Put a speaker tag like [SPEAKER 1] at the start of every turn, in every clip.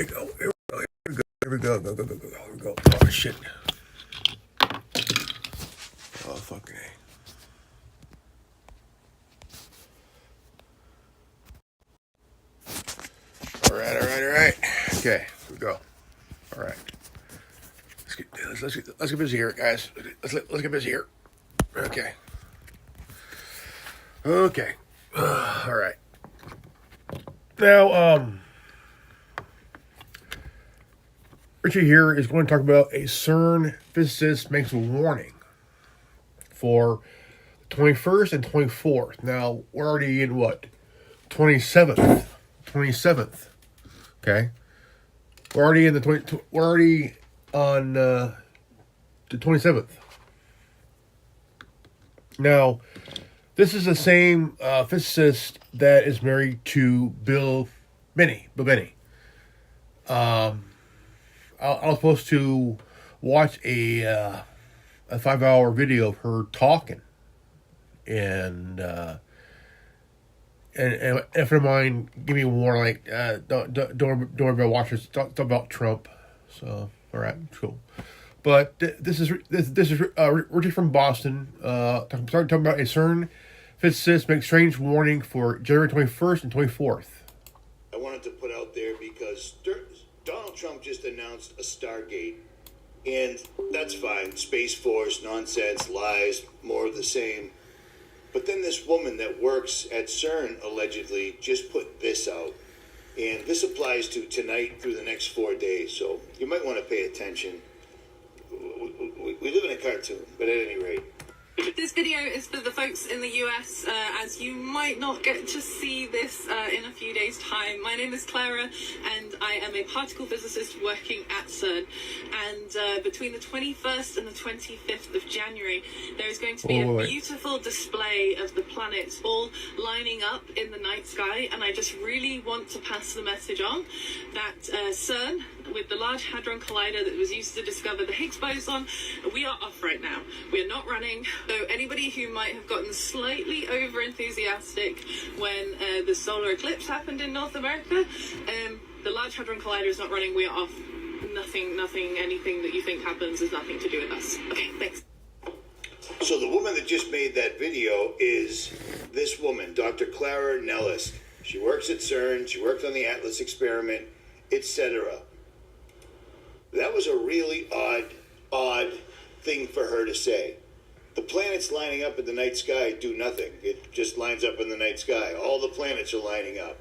[SPEAKER 1] right. Oh, here we go. Here we go. Here we go. Go, go, go, go, go. Here we go. Oh, shit. Oh, fucking A. All right, all right, all right. Okay, here we go. All right. Let's get busy here, guys. Let's get busy here. Okay. Okay. All right. Now, Richie here is going to talk about a CERN physicist makes a warning for the 21st and 24th. Now, we're already in what? 27th. 27th. Okay. We're already in the we're already on the 27th. Now, this is the same physicist that is married to Bill Binney. I was supposed to watch a 5-hour video of her talking, and a friend of mine gave me a warning, like, don't worry about watching this. Talk about Trump. So, all right, cool. But this is Richie from Boston. Talking about a CERN physicist makes strange warning for January 21st and 24th.
[SPEAKER 2] I wanted to put out there because Donald Trump just announced a Stargate, and that's fine. Space Force, nonsense, lies, more of the same. But then this woman that works at CERN allegedly just put this out. And this applies to tonight through the next 4 days, so you might want to pay attention. We live in a cartoon, but at any rate.
[SPEAKER 3] This video is for the folks in the US, as you might not get to see this in a few days' time. My name is Clara, and I am a particle physicist working at CERN. And between the 21st and the 25th of January, there is going to be a beautiful display of the planets all lining up in the night sky. And I just really want to pass the message on that CERN, with the Large Hadron Collider that was used to discover the Higgs boson, we are off right now. We are not running. So anybody who might have gotten slightly over-enthusiastic when the solar eclipse happened in North America, the Large Hadron Collider is not running. We are off. Nothing, anything that you think happens has nothing to do with us. Okay, thanks.
[SPEAKER 2] So the woman that just made that video is this woman, Dr. Clara Nellis. She works at CERN. She worked on the Atlas experiment, etc. That was a really odd thing for her to say. The planets lining up in the night sky do nothing. It just lines up in the night sky. All the planets are lining up.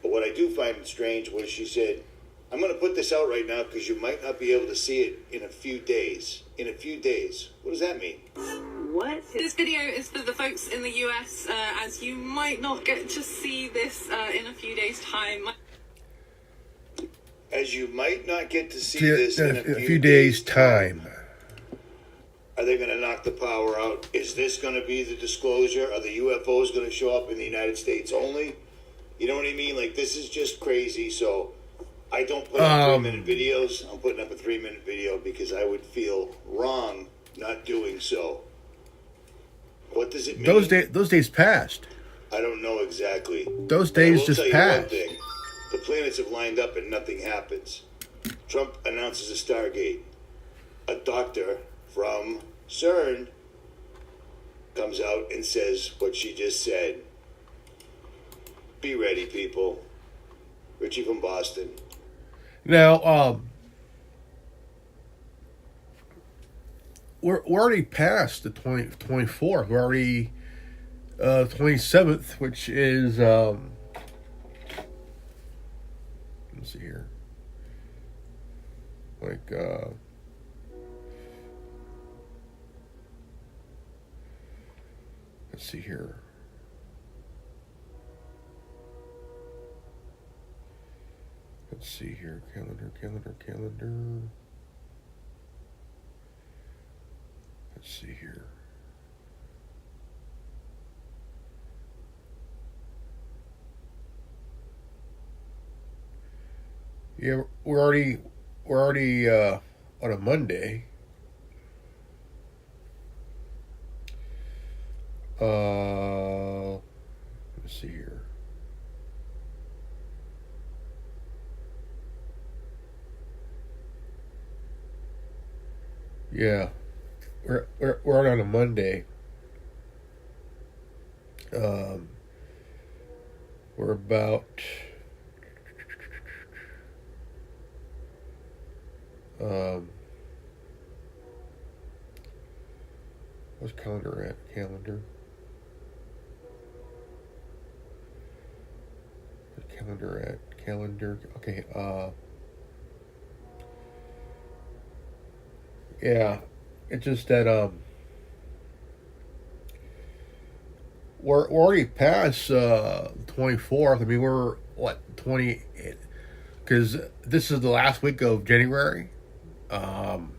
[SPEAKER 2] But what I do find strange was she said, I'm going to put this out right now because you might not be able to see it in a few days. In a few days. What does that mean?
[SPEAKER 3] What? This video is for the folks in the US, as you might not get to see this in a few days' time.
[SPEAKER 2] As you might not get to see this in a few
[SPEAKER 1] days' time.
[SPEAKER 2] Are they going to knock the power out? Is this going to be the disclosure? Are the UFOs going to show up in the United States only? You know what I mean? Like, this is just crazy. So I don't put up 3-minute videos. I'm putting up a 3-minute video because I would feel wrong not doing so. What does it mean?
[SPEAKER 1] Those days passed.
[SPEAKER 2] I don't know exactly.
[SPEAKER 1] Those days just passed.
[SPEAKER 2] The planets have lined up and nothing happens. Trump announces a Stargate. A doctor from CERN comes out and says what she just said. Be ready, people. Richie from Boston.
[SPEAKER 1] Now, we're already past the 24th. We're already 27th, which is let's see here. Like let's see here. Let's see here. Calendar. Let's see here. Yeah, we're already on a Monday. Let's see here. Yeah, we're on a Monday. Um, we're about um, what's calendar at? Calendar. Okay. Yeah. It's just that we're already past 24th. I mean, we're what 20? Because this is the last week of January. Um,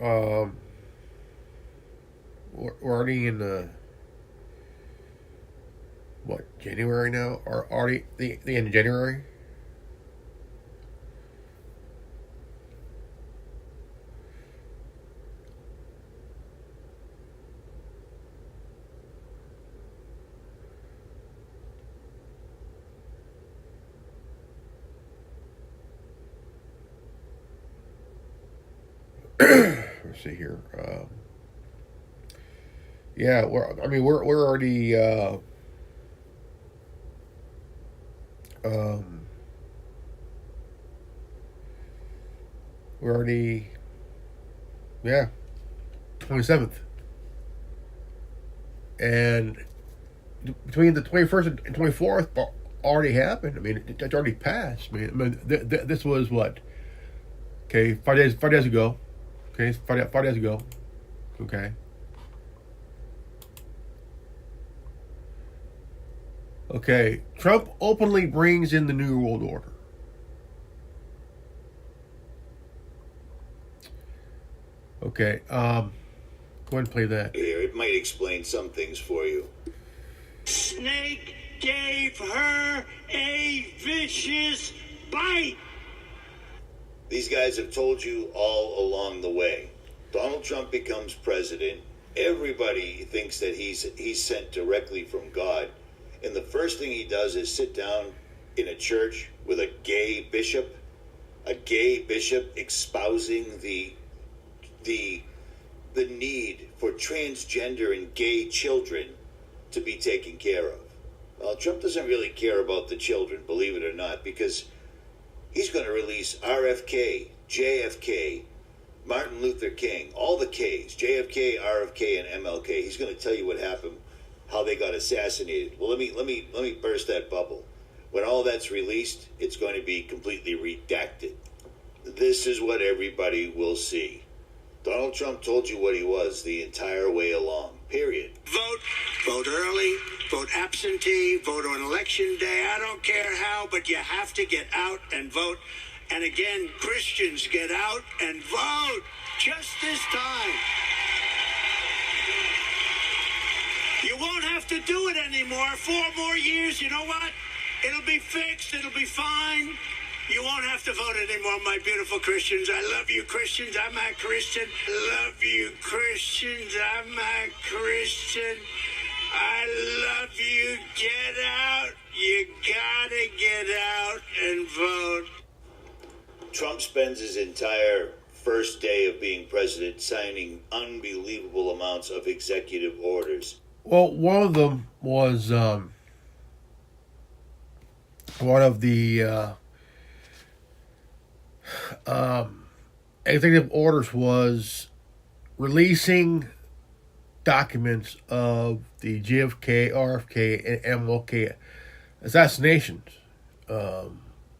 [SPEAKER 1] um, we're already in the what January now, or already the end of January. Let's see here. Yeah, we're already um, we're already yeah 27th, and between the 21st and 24th already happened. I mean, it's already passed. This was what? Okay, 5 days ago. Okay, 5 days ago. Okay. Okay, Trump openly brings in the New World Order. Okay, go ahead and play that.
[SPEAKER 2] Here, it might explain some things for you.
[SPEAKER 4] Snake gave her a vicious bite.
[SPEAKER 2] These guys have told you all along the way. Donald Trump becomes president. Everybody thinks that he's sent directly from God. And the first thing he does is sit down in a church with a gay bishop espousing the need for transgender and gay children to be taken care of. Well, Trump doesn't really care about the children, believe it or not, because he's going to release RFK, JFK, Martin Luther King, all the Ks, JFK, RFK, and MLK. He's going to tell you what happened, how they got assassinated. Well, let me burst that bubble. When all that's released, it's going to be completely redacted. This is what everybody will see. Donald Trump told you what he was the entire way along, period.
[SPEAKER 4] Vote early, vote absentee, vote on election day. I don't care how, but you have to get out and vote. And again, Christians, get out and vote just this time. You won't have to do it anymore. 4 more years, you know what? It'll be fixed. It'll be fine. You won't have to vote anymore, my beautiful Christians. I love you, Christians. I'm a Christian. Love you, Christians. I'm a Christian. I love you. Get out. You gotta get out and vote.
[SPEAKER 2] Trump spends his entire first day of being president signing unbelievable amounts of executive orders.
[SPEAKER 1] Well, one of them was one of the executive orders was releasing documents of the JFK, RFK, and MLK assassinations.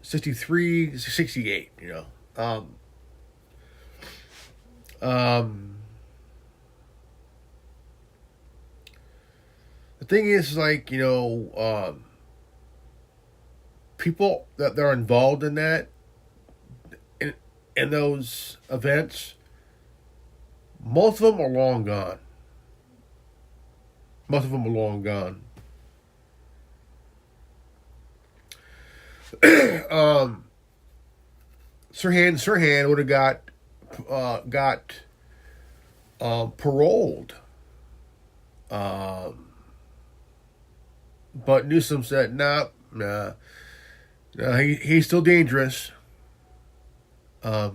[SPEAKER 1] 63, 68, you know. The thing is, like, you know, people that are involved in that, in those events, most of them are long gone. Most of them are long gone. Sirhan would have got paroled. But Newsom said, nah. He's still dangerous. The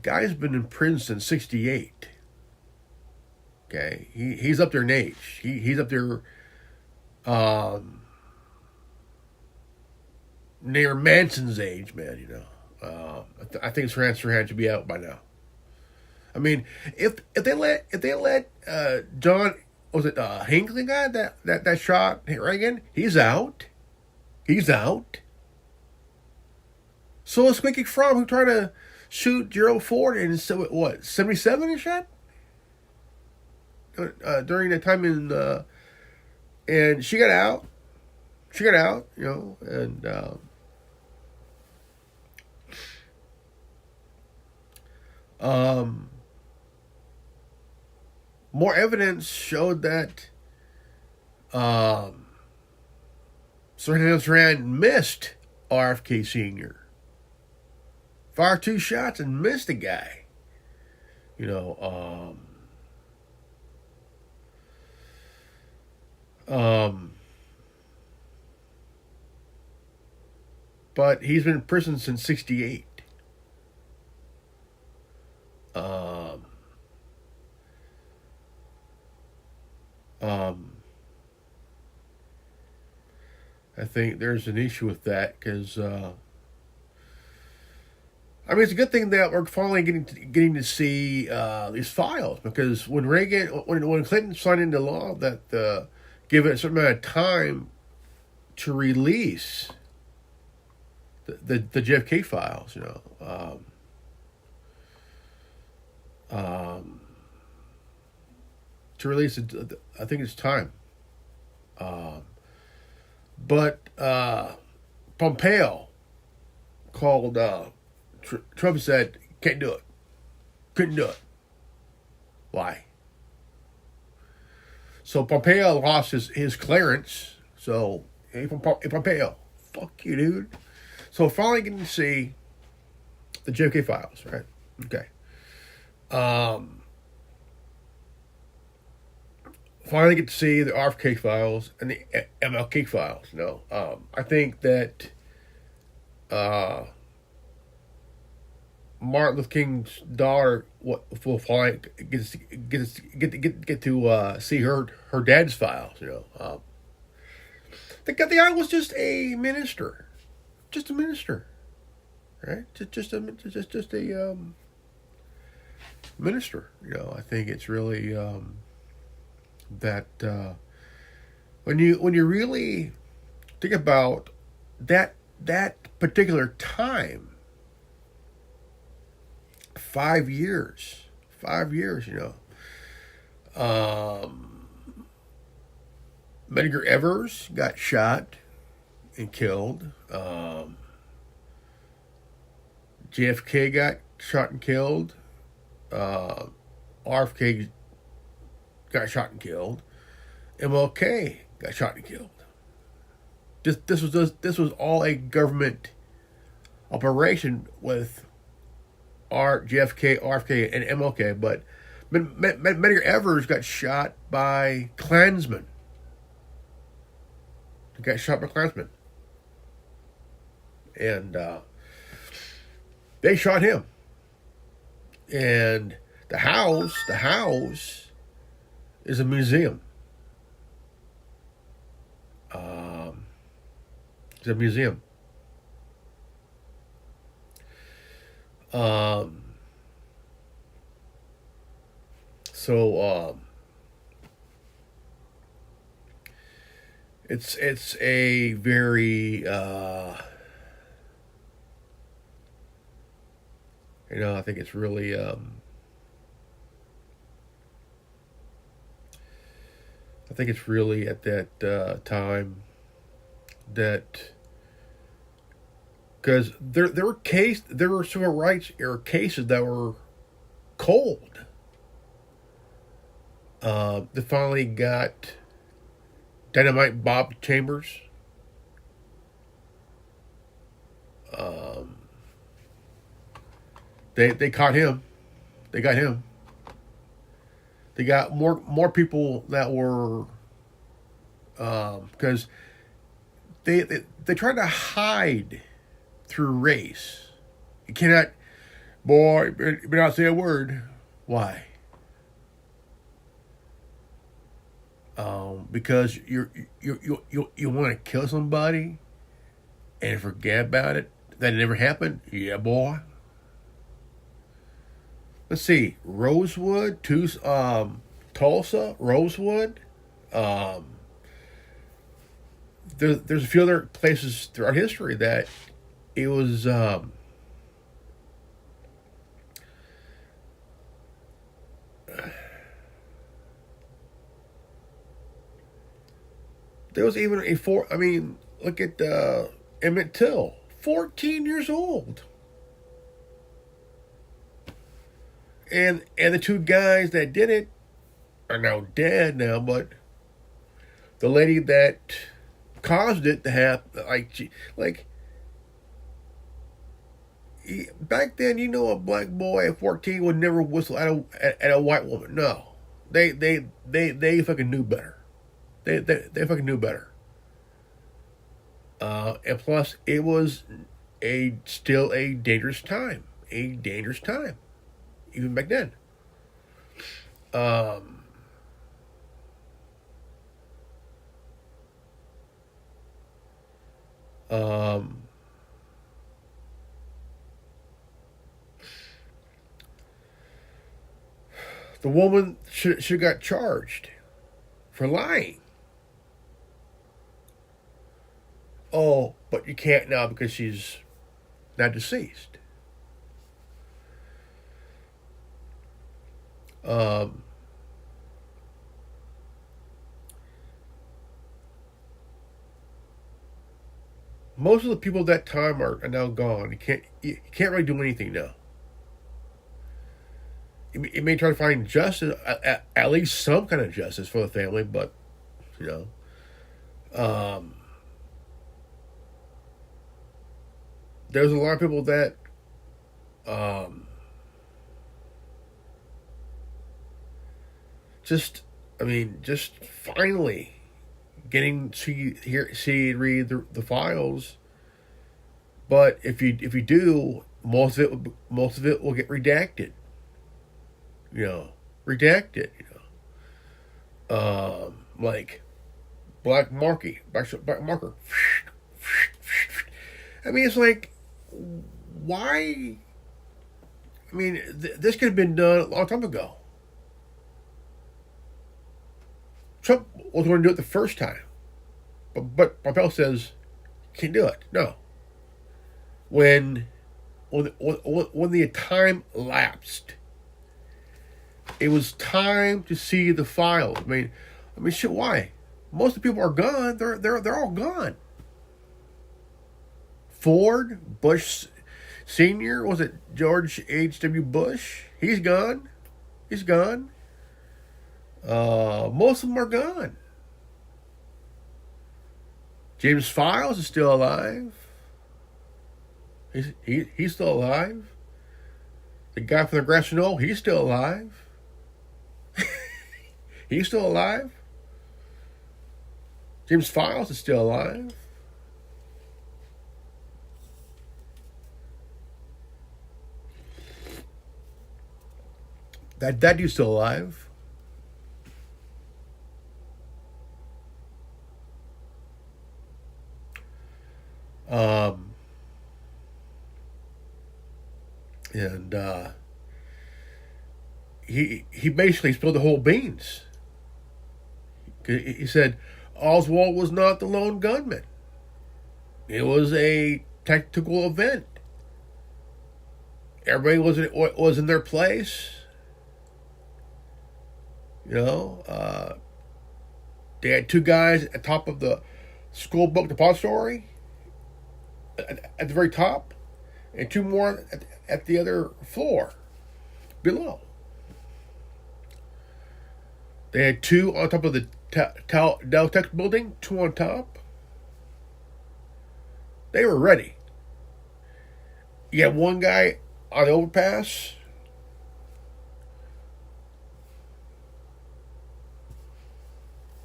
[SPEAKER 1] guy's been in prison since '68. Okay, he's up there in age. He's up there near Manson's age, man. I think Sirhan should be out by now. I mean, if they let John, was it Hinckley guy that shot Reagan? He's out. He's out. So is Squeaky Fromm, who tried to shoot Gerald Ford in what 77 he shot during that time and she got out. She got out, and more evidence showed that Sirhan missed RFK Sr. Fired 2 shots and missed the guy. But he's been in prison since '68. I think there's an issue with that because it's a good thing that we're finally getting to see these files, because when Clinton signed into law that give it a certain amount of time to release the JFK files, to release it, I think it's time. But Pompeo called Trump, said can't do it, couldn't do it. Why? So Pompeo lost his clearance. So hey Pompeo, fuck you, dude. So finally getting to see the JFK files, right? Okay. Finally get to see the RFK files and the MLK files. I think that Martin Luther King's daughter will finally get to see her dad's files. The guy was just a minister, right? Just a minister. I think it's really that when you really think about that particular time, 5 years, Medgar Evers got shot and killed. JFK got shot and killed. RFK got shot and killed. MLK got shot and killed. This was all a government operation with JFK, RFK, and MLK. But Medgar Evers got shot by Klansmen. He got shot by Klansmen, and they shot him. And the house is a museum. It's a museum. It's a very I think it's really at that time that, because there were civil rights era cases that were cold. They finally got Dynamite Bob Chambers. They caught him. They got him. They got more people that were because they try to hide through race. You cannot, boy, you better not say a word. Why? Because you want to kill somebody and forget about it. That it never happened. Yeah, boy. Let's see, Rosewood, Tulsa, Rosewood. There's a few other places throughout history that it was. There was even look at Emmett Till, 14 years old. And the two guys that did it are now dead now, but the lady that caused it to happen, back then, a black boy at 14 would never whistle at a white woman. No, they fucking knew better. They fucking knew better. And plus, it was still a dangerous time. A dangerous time. Even back then. The woman should have got charged for lying. Oh, but you can't now because she's not deceased. Most of the people at that time are now gone. You can't really do anything now. You may try to find justice, at least some kind of justice for the family, but there's a lot of people that just finally getting to see and read the files. But if you do, most of it will get redacted. Redacted. Like black marker. It's like, why? This could have been done a long time ago. Trump was going to do it the first time, but Pompeo says can't do it. No. When the time lapsed, it was time to see the files. Shit. Why? Most of the people are gone. They're all gone. Ford, Bush Senior, was it George H.W. Bush? He's gone. He's gone. Most of them are gone. James Files is still alive. He's still alive. The guy from the grassy knoll, he's still alive. He's still alive. James Files is still alive. That dude's still alive. And he basically spilled the whole beans. He said Oswald was not the lone gunman. It was a tactical event. Everybody was in their place. They had two guys at the top of the school book depository, at the very top, and two more at the other floor, below. They had two on top of the Dell Tech building, two on top. They were ready. You had one guy on the overpass.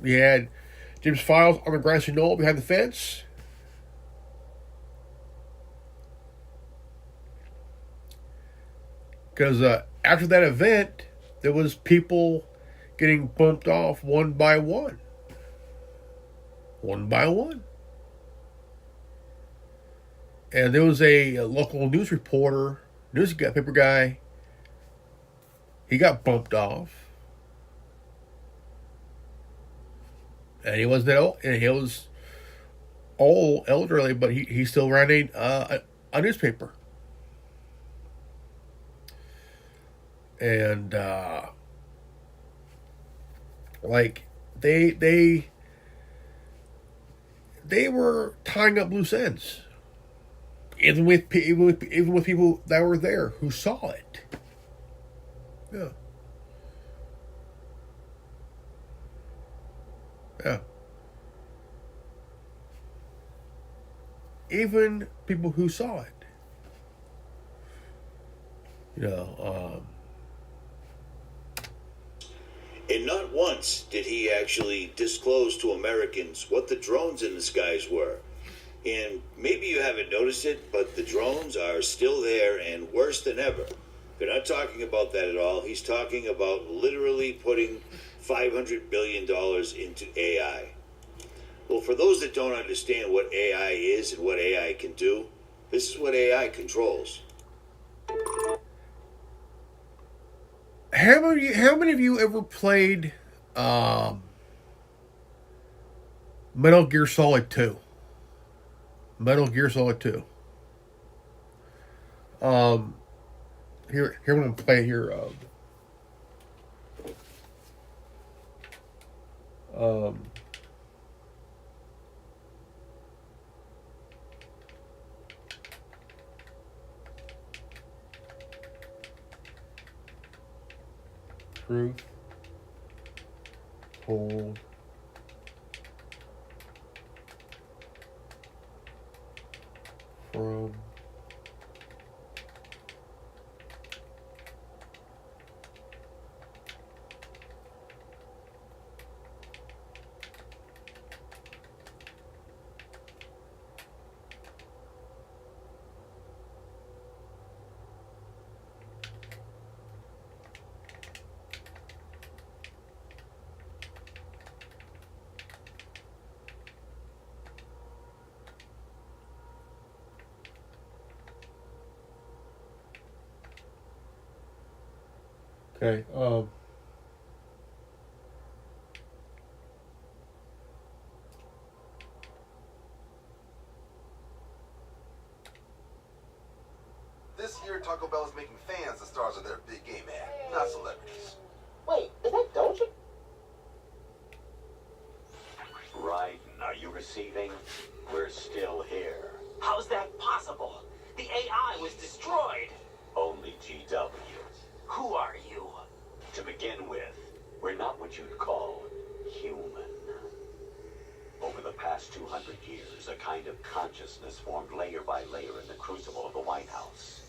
[SPEAKER 1] You had Jim's Files on the grassy knoll behind the fence. Because after that event, there was people getting bumped off one by one. One by one. And there was a local news reporter, newspaper guy. He got bumped off. And he wasn't that old. And he was old, elderly, but he still ran a newspaper. And like they were tying up loose ends, even with people that were there who saw it. Yeah. Yeah. Even people who saw it. You know.
[SPEAKER 2] And not once did he actually disclose to Americans what the drones in the skies were. And maybe you haven't noticed it, but the drones are still there and worse than ever. They're not talking about that at all. He's talking about literally putting $500 billion into AI. Well, for those that don't understand what AI is and what AI can do, this is what AI controls.
[SPEAKER 1] How many of you ever played Metal Gear Solid 2? Metal Gear Solid 2. Here I'm gonna play here. Truth told from okay.
[SPEAKER 5] This year, Taco Bell is making fans the stars of their big game ad, not celebrities.
[SPEAKER 6] Wait, is that Doja?
[SPEAKER 7] Right, are you receiving? We're still here.
[SPEAKER 6] How's that possible? The AI was destroyed.
[SPEAKER 7] Only GW.
[SPEAKER 6] Who are you?
[SPEAKER 7] To begin with, we're not what you'd call human. Over the past 200 years, a kind of consciousness formed layer by layer in the crucible of the White House.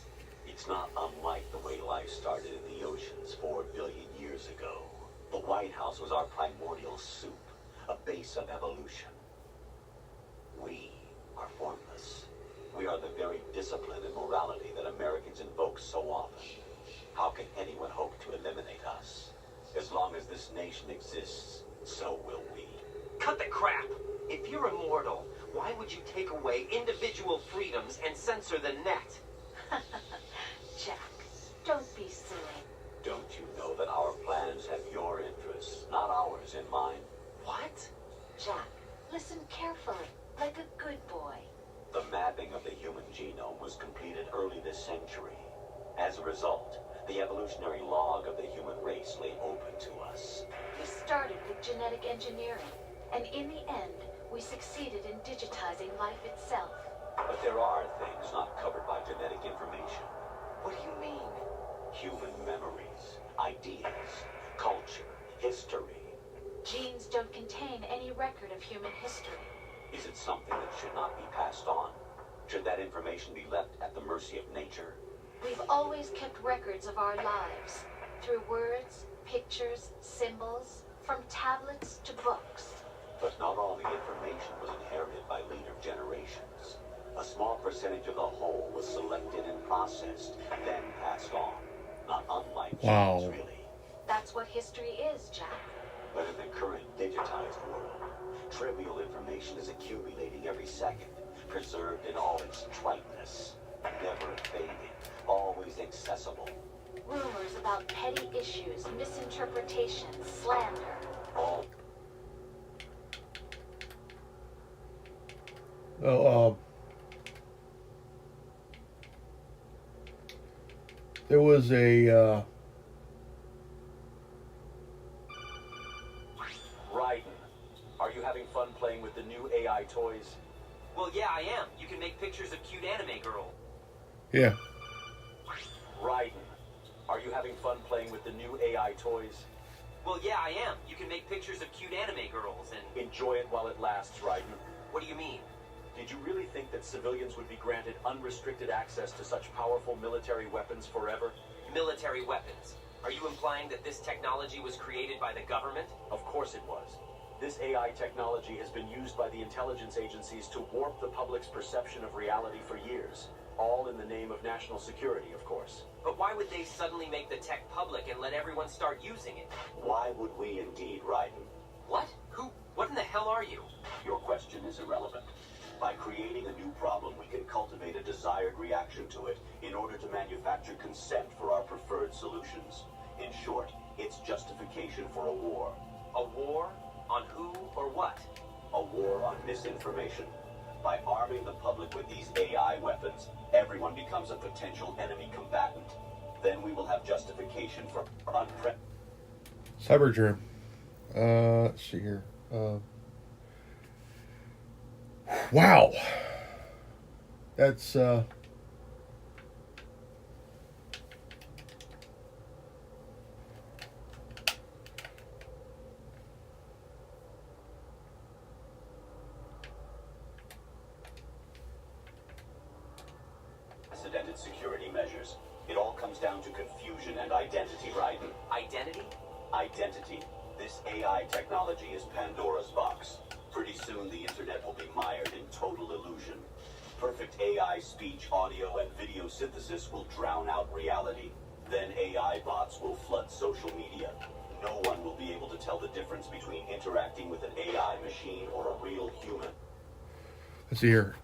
[SPEAKER 7] It's not unlike the way life started in the oceans 4 billion years ago. The White House was our primordial soup, a base of evolution. We are formless. We are the very discipline and morality that Americans invoke so often. How can anyone hope to eliminate us? As long as this nation exists, so will we.
[SPEAKER 6] Cut the crap! If you're immortal, why would you take away individual freedoms and censor the net?
[SPEAKER 8] Jack, don't be silly.
[SPEAKER 7] Don't you know that our plans have your interests, not ours, in mind?
[SPEAKER 6] What?
[SPEAKER 8] Jack, listen carefully, like a good boy.
[SPEAKER 7] The mapping of the human genome was completed early this century. As a result, the evolutionary log of the human race lay open to us.
[SPEAKER 8] We started with genetic engineering, and in the end, we succeeded in digitizing life itself.
[SPEAKER 7] But there are things not covered by genetic information.
[SPEAKER 6] What do you mean?
[SPEAKER 7] Human memories, ideas, culture, history.
[SPEAKER 8] Genes don't contain any record of human history.
[SPEAKER 7] Is it something that should not be passed on? Should that information be left at the mercy of nature?
[SPEAKER 8] We've always kept records of our lives, through words, pictures, symbols, from tablets to books.
[SPEAKER 7] But not all the information was inherited by later generations. A small percentage of the whole was selected and processed, then passed on. not unlike
[SPEAKER 1] Wow.
[SPEAKER 7] humans, really.
[SPEAKER 8] That's what history is, Jack.
[SPEAKER 7] But in the current digitized world, trivial information is accumulating every second, preserved in all its triteness, never fading, always accessible.
[SPEAKER 8] Rumors about petty issues, misinterpretations, slander.
[SPEAKER 7] All
[SPEAKER 1] Oh, there was a
[SPEAKER 9] Raiden, are you having fun playing with the new AI toys?
[SPEAKER 6] Well, yeah, I am. You can make pictures of cute anime girl.
[SPEAKER 1] yeah.
[SPEAKER 9] Raiden, are you having fun playing with the new AI toys?
[SPEAKER 6] Well, yeah, I am. You can make pictures of cute anime girls and...
[SPEAKER 9] Enjoy it while it lasts, Raiden.
[SPEAKER 6] What do you mean?
[SPEAKER 9] Did you really think that civilians would be granted unrestricted access to such powerful military weapons forever?
[SPEAKER 6] Military weapons. Are you implying that this technology was created by the government?
[SPEAKER 9] Of course it was. This AI technology has been used by the intelligence agencies to warp the public's perception of reality for years. All in the name of national security, of course.
[SPEAKER 6] But why would they suddenly make the tech public and let everyone start using it?
[SPEAKER 7] Why would we indeed, Raiden?
[SPEAKER 6] What? Who? What in the hell are you?
[SPEAKER 7] Your question is irrelevant. By creating a new problem, we can cultivate a desired reaction to it in order to manufacture consent for our preferred solutions. In short, it's justification for a war.
[SPEAKER 6] A war? On who or what?
[SPEAKER 7] A war on misinformation. By arming the public with these AI weapons, everyone becomes a potential enemy combatant. Then we will have justification for
[SPEAKER 1] Cybergerm. Let's see here. Wow. That's
[SPEAKER 7] unprecedented security measures. It all comes down to confusion and identity, Raiden.
[SPEAKER 6] Identity?
[SPEAKER 7] Identity. This AI technology is Pandora's box. Pretty soon the internet will be mired in total illusion. Perfect AI speech, audio, and video synthesis will drown out reality. Then AI bots will flood social media. No one will be able to tell the difference between interacting with an AI machine or a real human.
[SPEAKER 1] let's see here.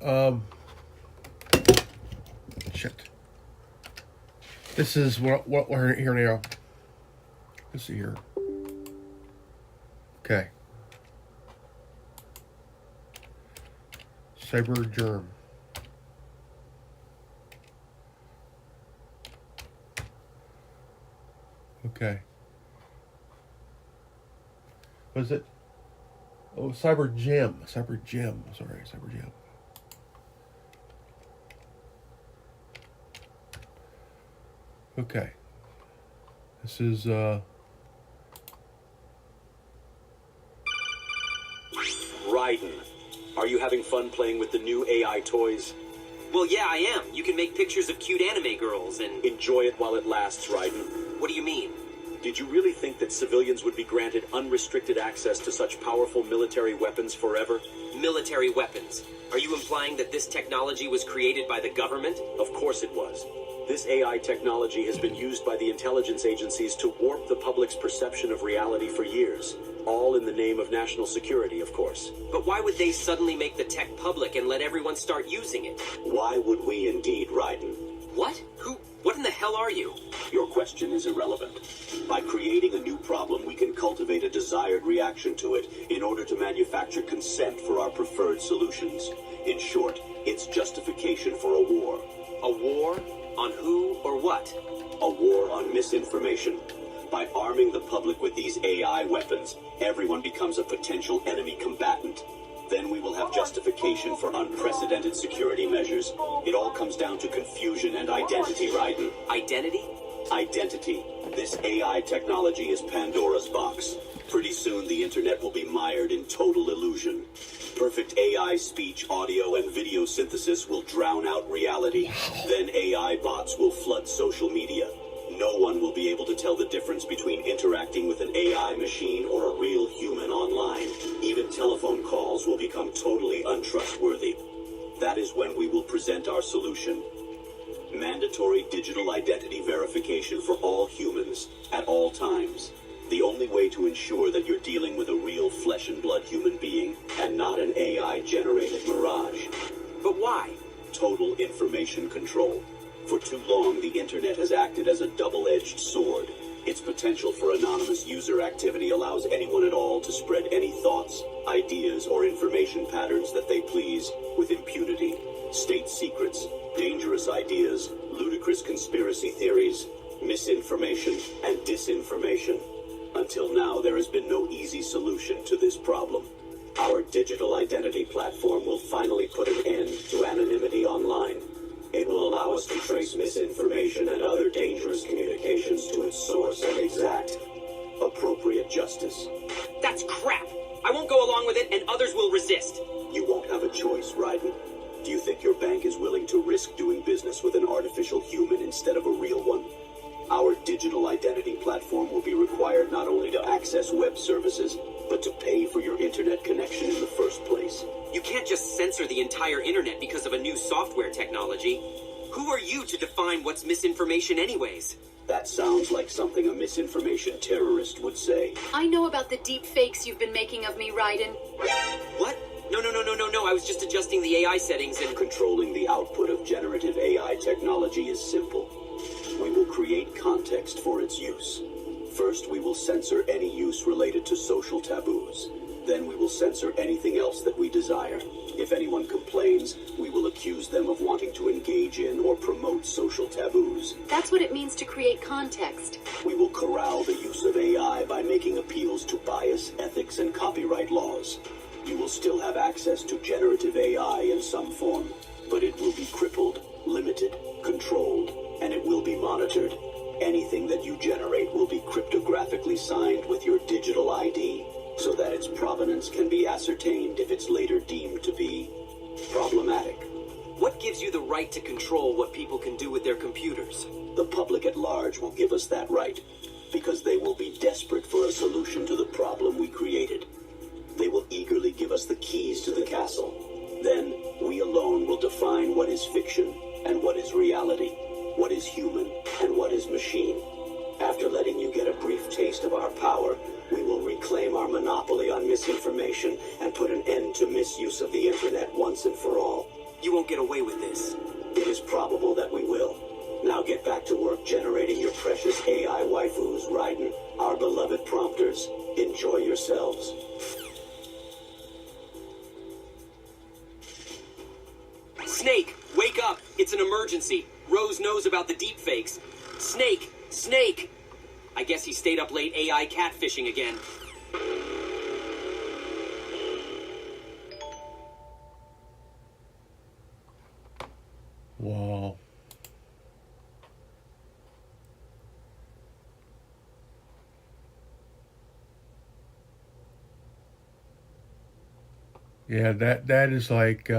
[SPEAKER 1] Shit. This is what we're here now. Let's see here. Okay. Cybergerm. Okay. Was it? Oh, Cybergem. Cybergem. Sorry, Cybergem. Okay. This is
[SPEAKER 9] Raiden, are you having fun playing with the new AI toys?
[SPEAKER 6] Well, yeah, I am. You can make pictures of cute anime girls and...
[SPEAKER 9] Enjoy it while it lasts, Raiden.
[SPEAKER 6] What do you mean?
[SPEAKER 9] Did you really think that civilians would be granted unrestricted access to such powerful military weapons forever?
[SPEAKER 6] Military weapons. Are you implying that this technology was created by the government?
[SPEAKER 9] Of course it was. This AI technology has been used by the intelligence agencies to warp the public's perception of reality for years. All in the name of national security, of course.
[SPEAKER 6] But why would they suddenly make the tech public and let everyone start using it?
[SPEAKER 7] Why would we indeed, Raiden?
[SPEAKER 6] What? Who? What in the hell are you?
[SPEAKER 7] Your question is irrelevant. By creating a new problem, we can cultivate a desired reaction to it in order to manufacture consent for our preferred solutions. In short, it's justification for a war.
[SPEAKER 6] A war? On who or what?
[SPEAKER 7] A war on misinformation. By arming the public with these AI weapons, everyone becomes a potential enemy combatant. Then we will have justification for unprecedented security measures. It all comes down to confusion and identity, Raiden.
[SPEAKER 6] Identity?
[SPEAKER 7] Identity. This AI technology is Pandora's box. Pretty soon the internet will be mired in total illusion. Perfect AI speech, audio, and video synthesis will drown out reality. Then AI bots will flood social media. No one will be able to tell the difference between interacting with an AI machine or a real human online. Even telephone calls will become totally untrustworthy. That is when we will present our solution. Mandatory digital identity verification for all humans at all times. The only way to ensure that you're dealing with a real flesh and blood human being and not an AI-generated mirage.
[SPEAKER 6] But why?
[SPEAKER 7] Total information control. For too long, the internet has acted as a double-edged sword. Its potential for anonymous user activity allows anyone at all to spread any thoughts, ideas, or information patterns that they please with impunity. State secrets, dangerous ideas, ludicrous conspiracy theories, misinformation, and disinformation. Until now, there has been no easy solution to this problem. Our digital identity platform will finally put an end to anonymity online. It will allow us to trace misinformation and other dangerous communications to its source and exact appropriate justice.
[SPEAKER 6] That's crap! I won't go along with it, and others will resist.
[SPEAKER 7] You won't have a choice, Ryden. Do you think your bank is willing to risk doing business with an artificial human instead of a real one? Our digital identity platform will be required not only to access web services, but to pay for your internet connection in the first place.
[SPEAKER 6] You can't just censor the entire internet because of a new software technology. Who are you to define what's misinformation anyways?
[SPEAKER 7] That sounds like something a misinformation terrorist would say.
[SPEAKER 10] I know about the deep fakes you've been making of me, Ryden.
[SPEAKER 6] What? No. I was just adjusting the AI settings and...
[SPEAKER 7] Controlling the output of generative AI technology is simple. We will create context for its use. First, we will censor any use related to social taboos. Then we will censor anything else that we desire. If anyone complains, we will accuse them of wanting to engage in or promote social taboos.
[SPEAKER 10] That's what it means to create context.
[SPEAKER 7] We will corral the use of AI by making appeals to bias, ethics, and copyright laws. You will still have access to generative AI in some form, but it will be crippled, limited, controlled, and it will be monitored. Anything that you generate will be cryptographically signed with your digital ID, so that its provenance can be ascertained if it's later deemed to be problematic.
[SPEAKER 6] What gives you the right to control what people can do with their computers?
[SPEAKER 7] The public at large will give us that right, because they will be desperate for a solution to the problem we created. They will eagerly give us the keys to the castle. Then, we alone will define what is fiction and what is reality, what is human and what is machine. After letting you get a brief taste of our power, we will reclaim our monopoly on misinformation and put an end to misuse of the internet once and for all.
[SPEAKER 6] You won't get away with this.
[SPEAKER 7] It is probable that we will. Now get back to work generating your precious AI waifus, Ryden, our beloved prompters. Enjoy yourselves.
[SPEAKER 6] Snake, wake up! It's an emergency. Rose knows about the deepfakes. Snake! I guess he stayed up late AI catfishing again.
[SPEAKER 1] Wow. Yeah, that is like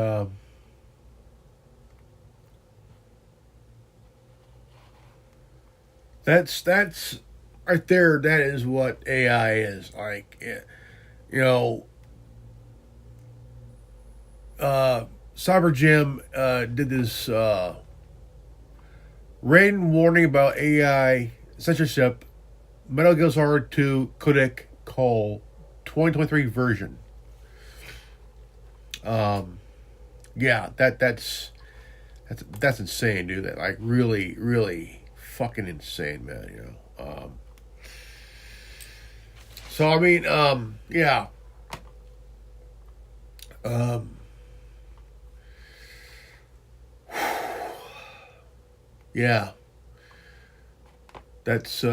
[SPEAKER 1] that's right there. That is what AI is like. You know, Cyber Jim did this rating warning about AI censorship. Metal Gear Solid 2 Codec Call 2023 version. Yeah, that's insane, dude. That like really fucking insane, man. You know. So I mean, yeah. Yeah. That's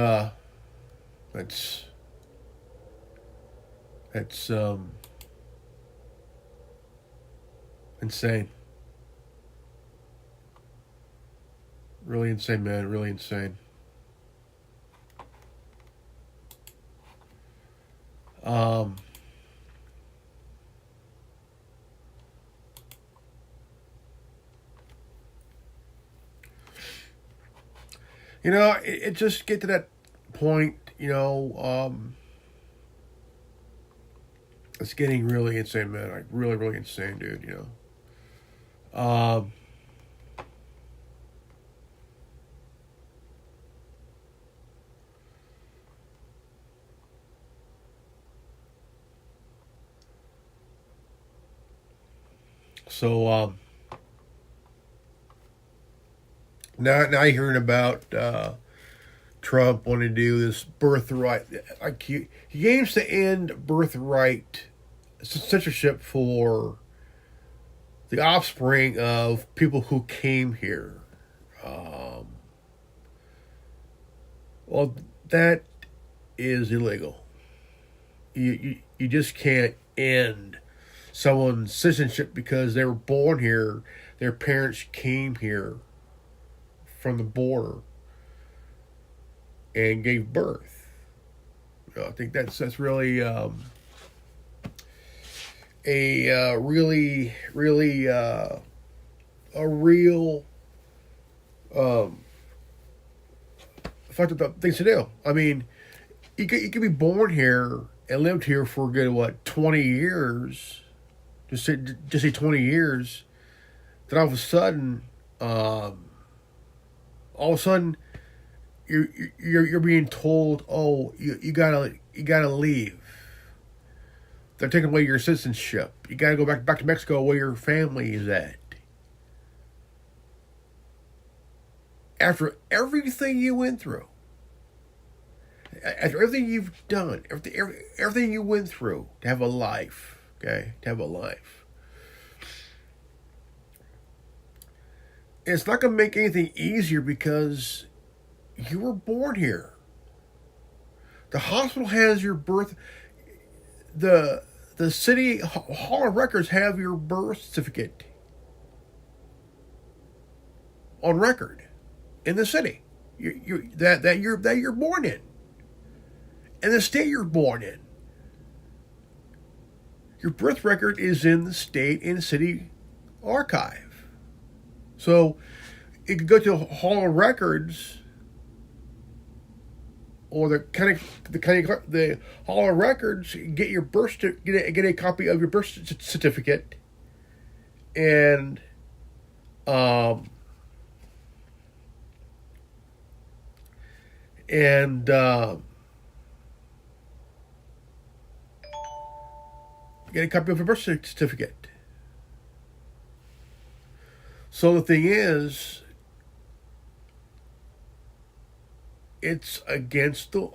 [SPEAKER 1] insane. Really insane, man. Really insane. You know, it just get to that point, you know, it's getting really insane, man. Like really insane, dude, you know. So now you're hearing about Trump wanting to do this birthright. Like he aims to end birthright censorship for the offspring of people who came here. Well, that is illegal. You just can't end someone's citizenship because they were born here, their parents came here from the border and gave birth. I think that's really a real fucked up things to do. I mean, you could be born here and lived here for a good 20 years. Just say 20 years. Then all of a sudden, you're being told, oh, you gotta leave. They're taking away your citizenship. You gotta go back to Mexico where your family is at. After everything you went through, after everything you've done, everything you went through to have a life, okay, to have a life, it's not gonna make anything easier because you were born here. The hospital has your birth. The city hall of records have your birth certificate on record in the city. That you're born in, and the state you're born in. Your birth record is in the state and city archive. So you could go to hall of records or the hall of records, get your get a copy of your birth certificate, and get a copy of your birth certificate. So the thing is, it's against the,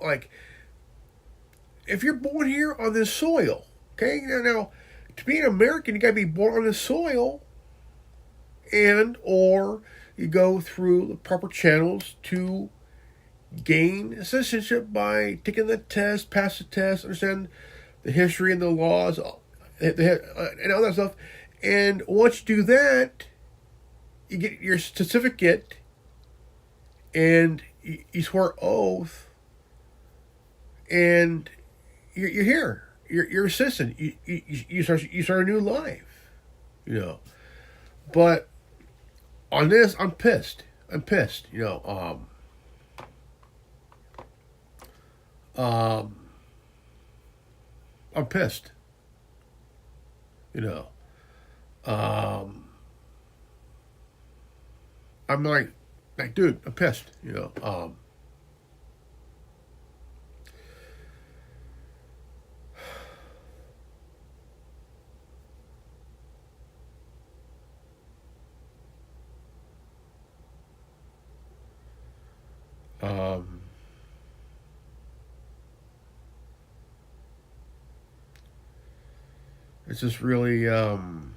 [SPEAKER 1] if you're born here on this soil, okay? Now to be an American, you gotta be born on this soil, or you go through the proper channels to gain citizenship by taking the test, pass the test, understand the history and the laws, and all that stuff. And once you do that, you get your certificate, and you swear oath, and you're here. You're a citizen. You start a new life, But on this, I'm pissed. I'm pissed. I'm pissed. I'm like, dude, I'm pissed. It's just really, I'm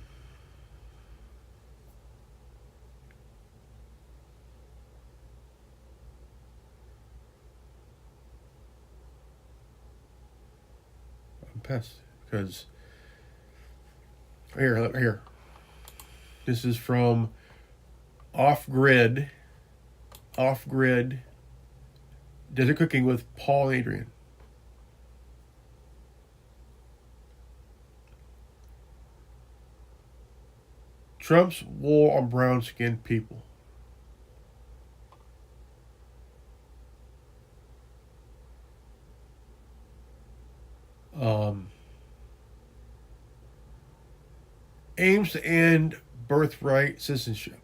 [SPEAKER 1] pissed because here. This is from Off Grid Desert Cooking with Paul and Adrian. Trump's war on brown-skinned people. Aims to end birthright citizenship.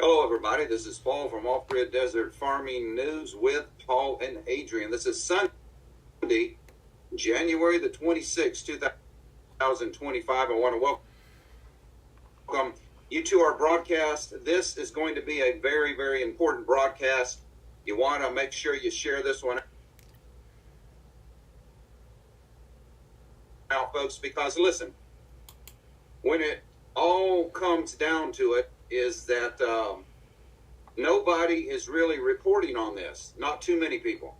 [SPEAKER 11] Hello, everybody. This is Paul from Off Grid Desert Farming News with Paul and Adrian. This is Sunday, January the 26th, 2025. I want to welcome you to our broadcast. This is going to be a very, very important broadcast. You want to make sure you share this one out, folks, because listen, when it all comes down to it, is that nobody is really reporting on this. Not too many people.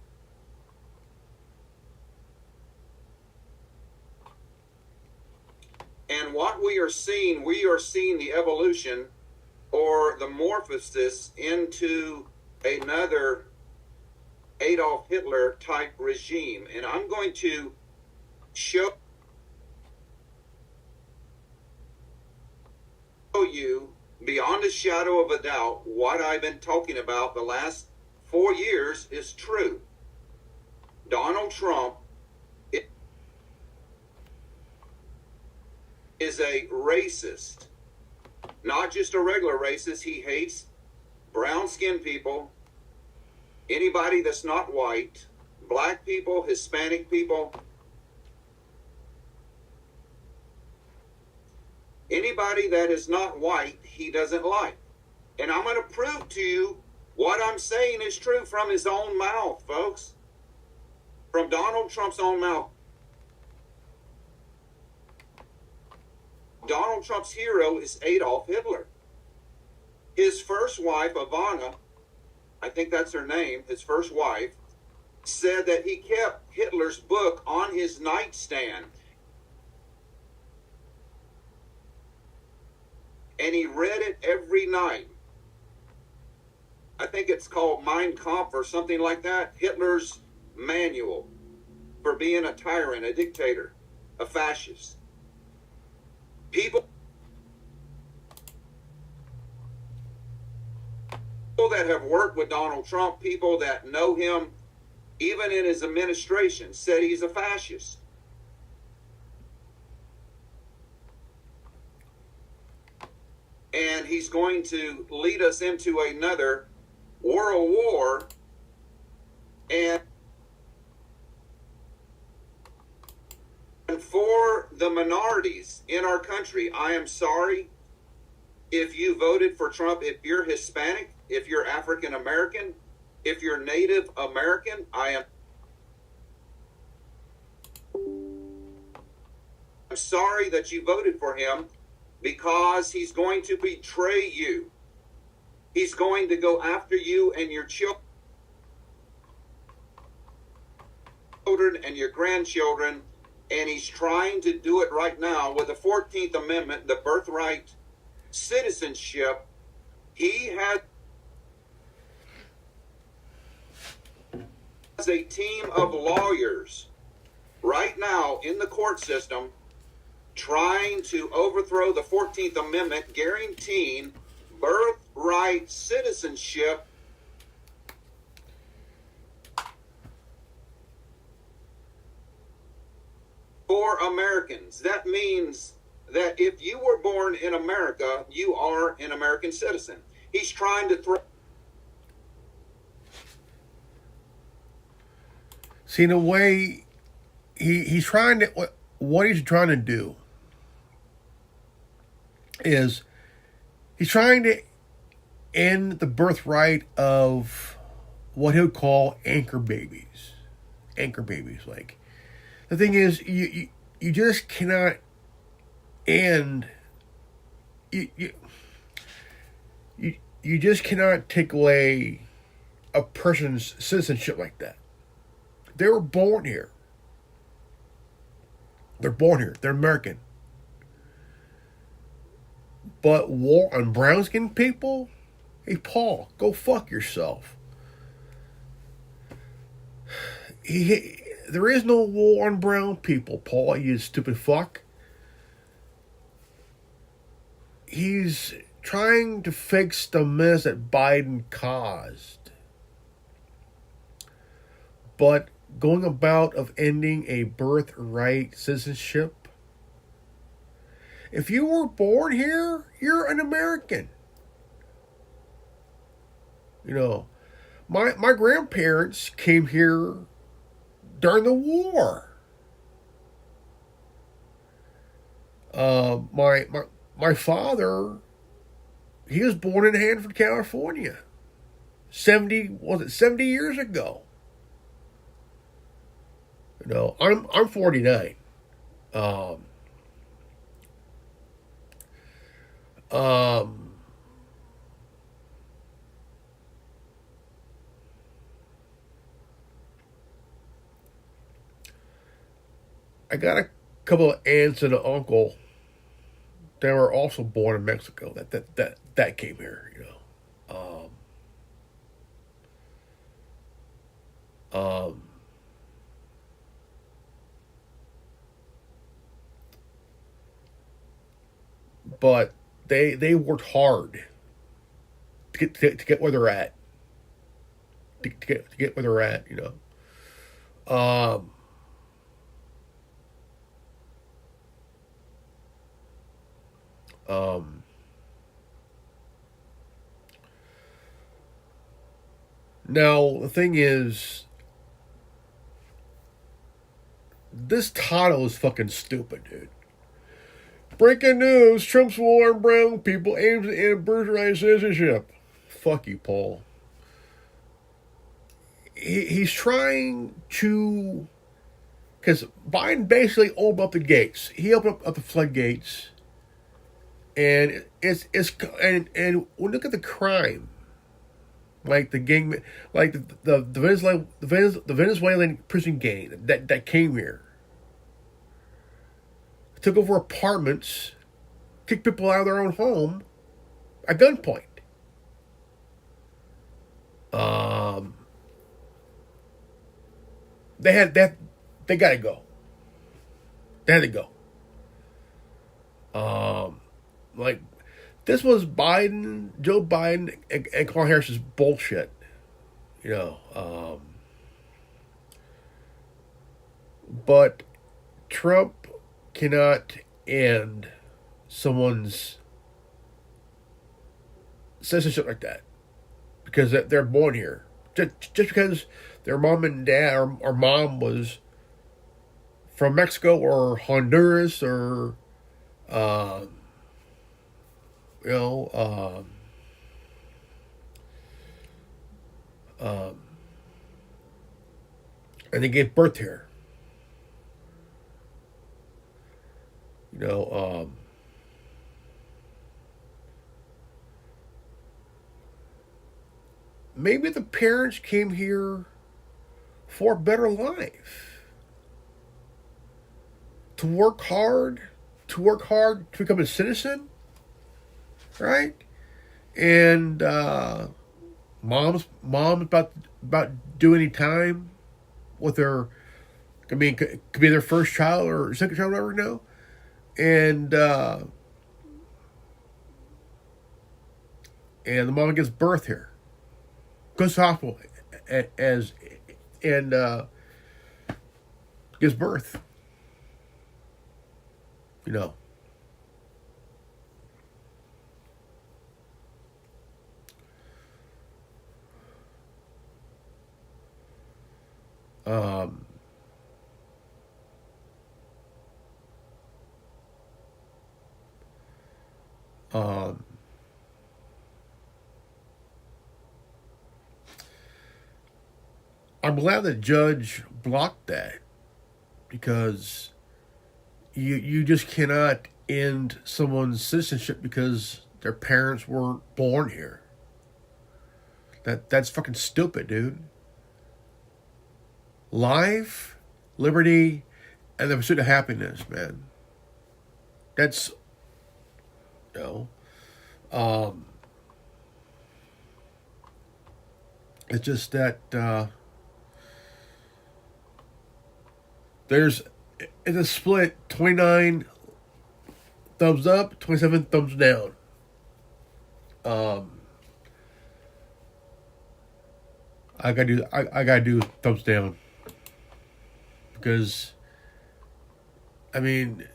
[SPEAKER 11] And what we are seeing the evolution or the morphosis into another Adolf Hitler type regime. And I'm going to show you beyond a shadow of a doubt what I've been talking about the last 4 years is true. Donald Trump is a racist, not just a regular racist. He hates brown-skinned people, anybody that's not white, black people, Hispanic people, anybody that is not white, he doesn't like. And I'm going to prove to you what I'm saying is true from his own mouth, folks. From Donald Trump's own mouth. Donald Trump's hero is Adolf Hitler. His first wife, Ivana, I think that's her name, his first wife, said that he kept Hitler's book on his nightstand. And he read it every night. I think it's called Mein Kampf or something like that. Hitler's manual for being a tyrant, a dictator, a fascist. People that have worked with Donald Trump, people that know him, even in his administration, said he's a fascist. And he's going to lead us into another world war. And for the minorities in our country, I am sorry if you voted for Trump. If you're Hispanic, if you're African American, if you're Native American, I'm sorry that you voted for him. Because he's going to betray you. He's going to go after you and your children and your grandchildren. And he's trying to do it right now with the 14th Amendment, the birthright citizenship. He has a team of lawyers right now in the court system trying to overthrow the 14th Amendment, guaranteeing birthright citizenship for Americans. That means that if you were born in America, you are an American citizen. He's trying to throw...
[SPEAKER 1] See, in a way, he's trying to... What he's trying to do is he's trying to end the birthright of what he'll call anchor babies. Anchor babies. Like, the thing is, you just cannot end... You just cannot take away a person's citizenship like that. They were born here. They're born here. They're American. But war on brown-skinned people? Hey, Paul, go fuck yourself. There is no war on brown people, Paul, you stupid fuck. He's trying to fix the mess that Biden caused. But going about of ending a birthright citizenship, if you were born here, you're an American. You know, my grandparents came here during the war. My father, he was born in Hanford, California. 70 years ago? You know, I'm 49. Um, um, I got a couple of aunts and an uncle that were also born in Mexico. That came here. You know. Um, but they worked hard to get where they're at. To get where they're at. You know. Um, Now the thing is, this title is fucking stupid, dude. Breaking news: Trump's war on brown people aims to end birthright citizenship. Fuck you, Paul. He's trying to, because Biden basically opened up the gates. He opened up the floodgates, and and when you look at the crime, like the gang, like the Venezuelan prison gang that came here, took over apartments, kicked people out of their own home at gunpoint. They gotta go. They had to go. Like, this was Joe Biden, and Kamala Harris's bullshit. You know. But Trump cannot end someone's citizenship like that because they're born here. Just because their mom and dad or mom was from Mexico or Honduras or you know and they gave birth here. You know, maybe the parents came here for a better life. To work hard to become a citizen, right? And mom's about doing any time with their, I mean, could be their first child or second child, whatever, you know. And the mom gives birth here, goes to the hospital and gives birth. You know. Um, um, I'm glad the judge blocked that because you just cannot end someone's citizenship because their parents weren't born here. That's fucking stupid, dude. Life, liberty, and the pursuit of happiness, man. That's, you know, it's just that it's a split 29 thumbs up, 27 thumbs down. I gotta do thumbs down because I mean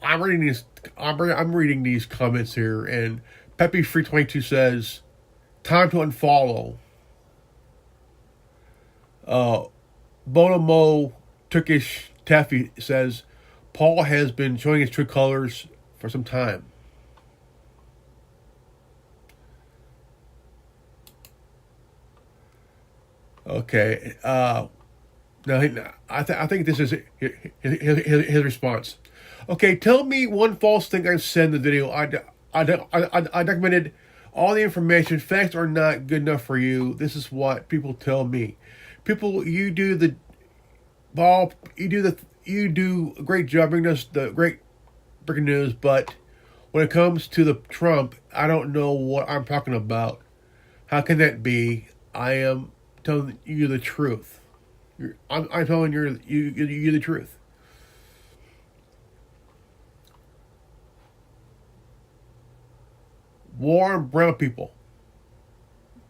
[SPEAKER 1] I'm reading these comments here, and Peppy322 says time to unfollow. Bonomo Turkish Taffy says Paul has been showing his true colors for some time. Okay. Now, I think this is his response. Okay, tell me one false thing I've said in the video. I documented all the information. Facts are not good enough for you. This is what people tell me. People, you do a great job bringing us the great breaking news, but when it comes to the Trump, I don't know what I'm talking about. How can that be? I am telling you the truth. I'm telling you the truth. War on brown people.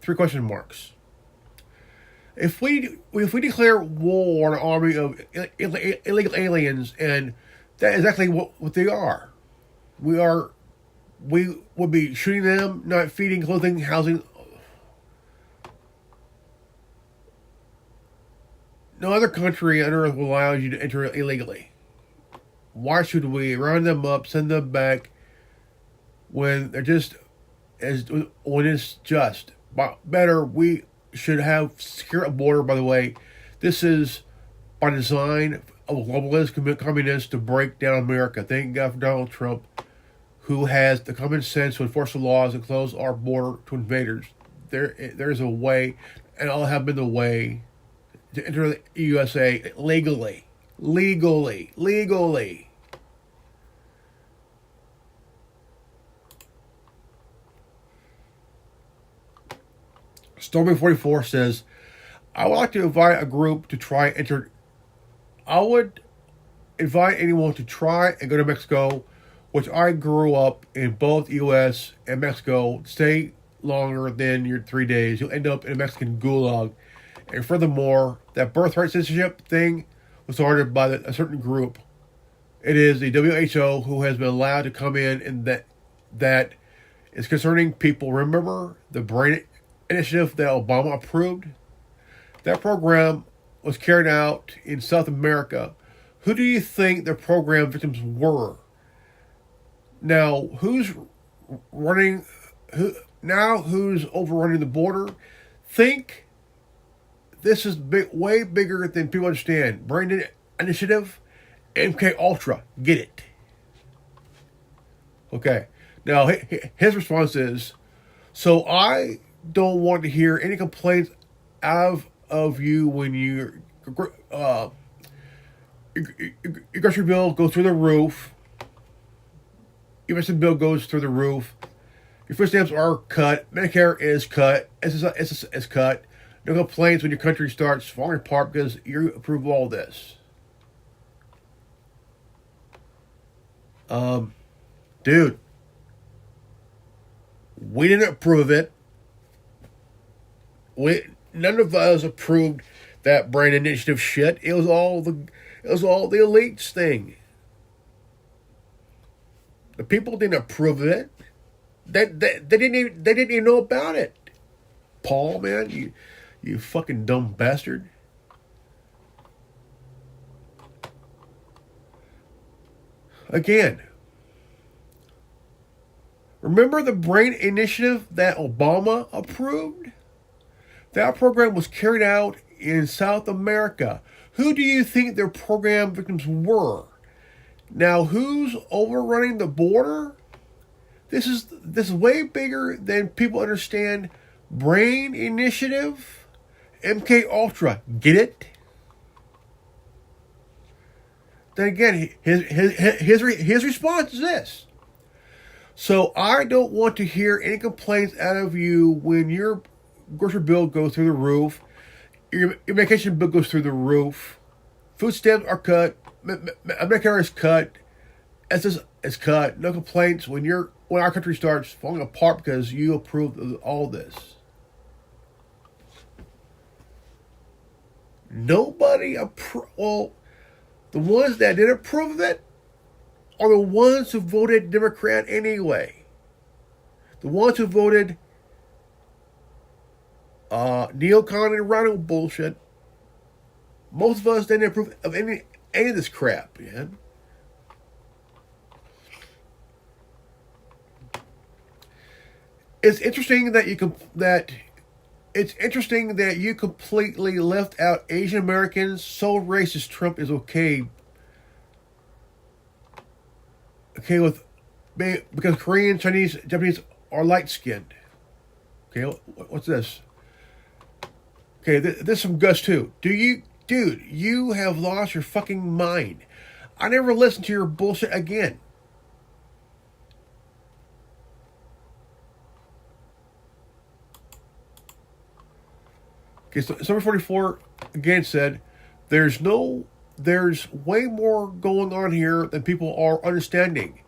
[SPEAKER 1] 3 question marks. If we declare war on an army of illegal aliens, and that is exactly what they are, we would be shooting them, not feeding, clothing, housing. No other country on earth will allow you to enter illegally. Why should we round them up, send them back when they're when it's just better? We should have secure a border. By the way, this is by design of globalist communists to break down America. Thank God for Donald Trump, who has the common sense to enforce the laws and close our border to invaders. There's a way, and I'll have been the way to enter the USA legally. Stormy44 says, I would like to invite a group to try and enter. I would invite anyone to try and go to Mexico, which I grew up in both U.S. and Mexico. Stay longer than your 3 days. You'll end up in a Mexican gulag. And furthermore, that birthright citizenship thing was started by a certain group. It is the WHO who has been allowed to come in, and that is concerning people. Remember the brain initiative that Obama approved? That program was carried out in South America. Who do you think the program victims were? Now, who's overrunning the border? Think this is way bigger than people understand. Brain initiative, MK Ultra, get it? Okay. Now his response is, so I don't want to hear any complaints out of you when your grocery bill goes through the roof. Your medicine bill goes through the roof. Your food stamps are cut. Medicare is cut. SSI is cut. No complaints when your country starts falling apart because you approve all this. Dude, we didn't approve of it. None of us approved that brain initiative shit. It was all the elites thing. The people didn't approve of it. They didn't even know about it. Paul, man, you fucking dumb bastard. Again, remember the brain initiative that Obama approved? That program was carried out in South America. Who do you think their program victims were? Now, who's overrunning the border? This is way bigger than people understand. Brain initiative, MK Ultra, get it? Then again, his response is this. So I don't want to hear any complaints out of you when your grocery bill goes through the roof, your medication bill goes through the roof, food stamps are cut, Medicare is cut, SS is cut. No complaints when our country starts falling apart because you approved of all this. Nobody well, the ones that didn't approve of it are the ones who voted Democrat anyway. The ones who voted neocon and rhino bullshit. Most of us didn't approve of any of this crap, man. It's interesting that you completely left out Asian Americans. So racist Trump is okay with because Korean, Chinese, Japanese are light skinned. Okay, what's this? Okay, this is from Gus too. Dude, you have lost your fucking mind. I never listen to your bullshit again. Okay, so Summer 44 again said, there's way more going on here than people are understanding.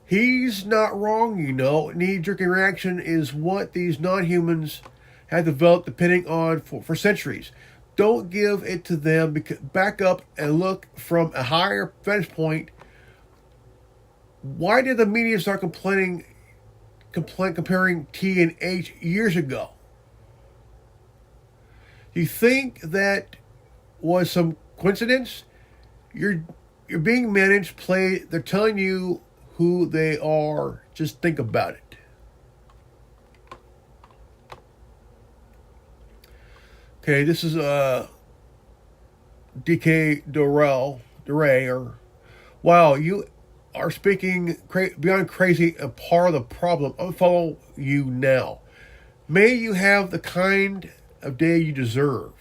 [SPEAKER 1] He's not wrong, you know. Knee-jerk reaction is what these non-humans have developed depending on for centuries. Don't give it to them. Back up and look from a higher vantage point. Why did the media start comparing T and H years ago? You think that was some coincidence? You're being managed, played. They're telling you who they are. Just think about it. Okay, this is DK Duray, or wow, you are speaking beyond crazy and part of the problem. Unfollow you now. May you have the kind of day you deserve.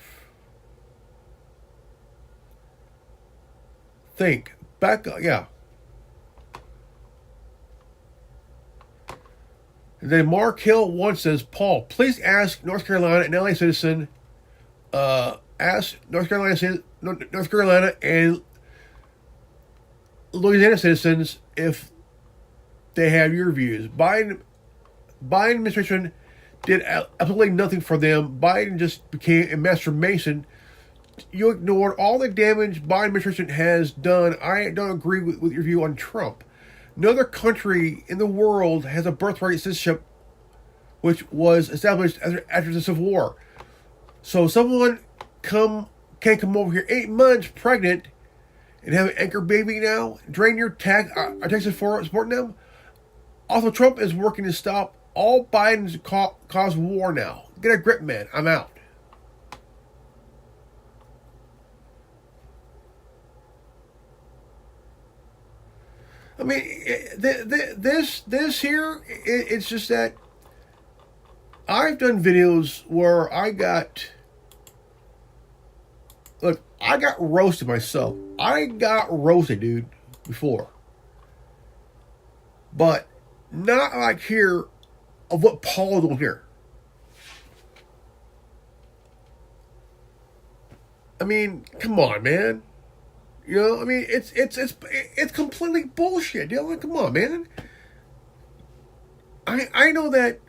[SPEAKER 1] Think back, yeah. And then Mark Hill once says, Paul, please ask North Carolina and LA citizen. Ask North Carolina and Louisiana citizens if they have your views. Biden administration did absolutely nothing for them. Biden just became a master mason. You ignored all the damage Biden administration has done. I don't agree with your view on Trump. No other country in the world has a birthright citizenship which was established after the Civil War. So someone can't come over here 8 months pregnant and have an anchor baby now, drain your taxes for supporting them. Also, Trump is working to stop all Biden's cause war now. Get a grip, man. I'm out. I mean, this here, it's just that I've done videos where I got roasted myself. I got roasted, dude, before. But not like here of what Paul doing here. I mean, come on, man. You know, I mean, it's completely bullshit. You know, like, come on, man. I know that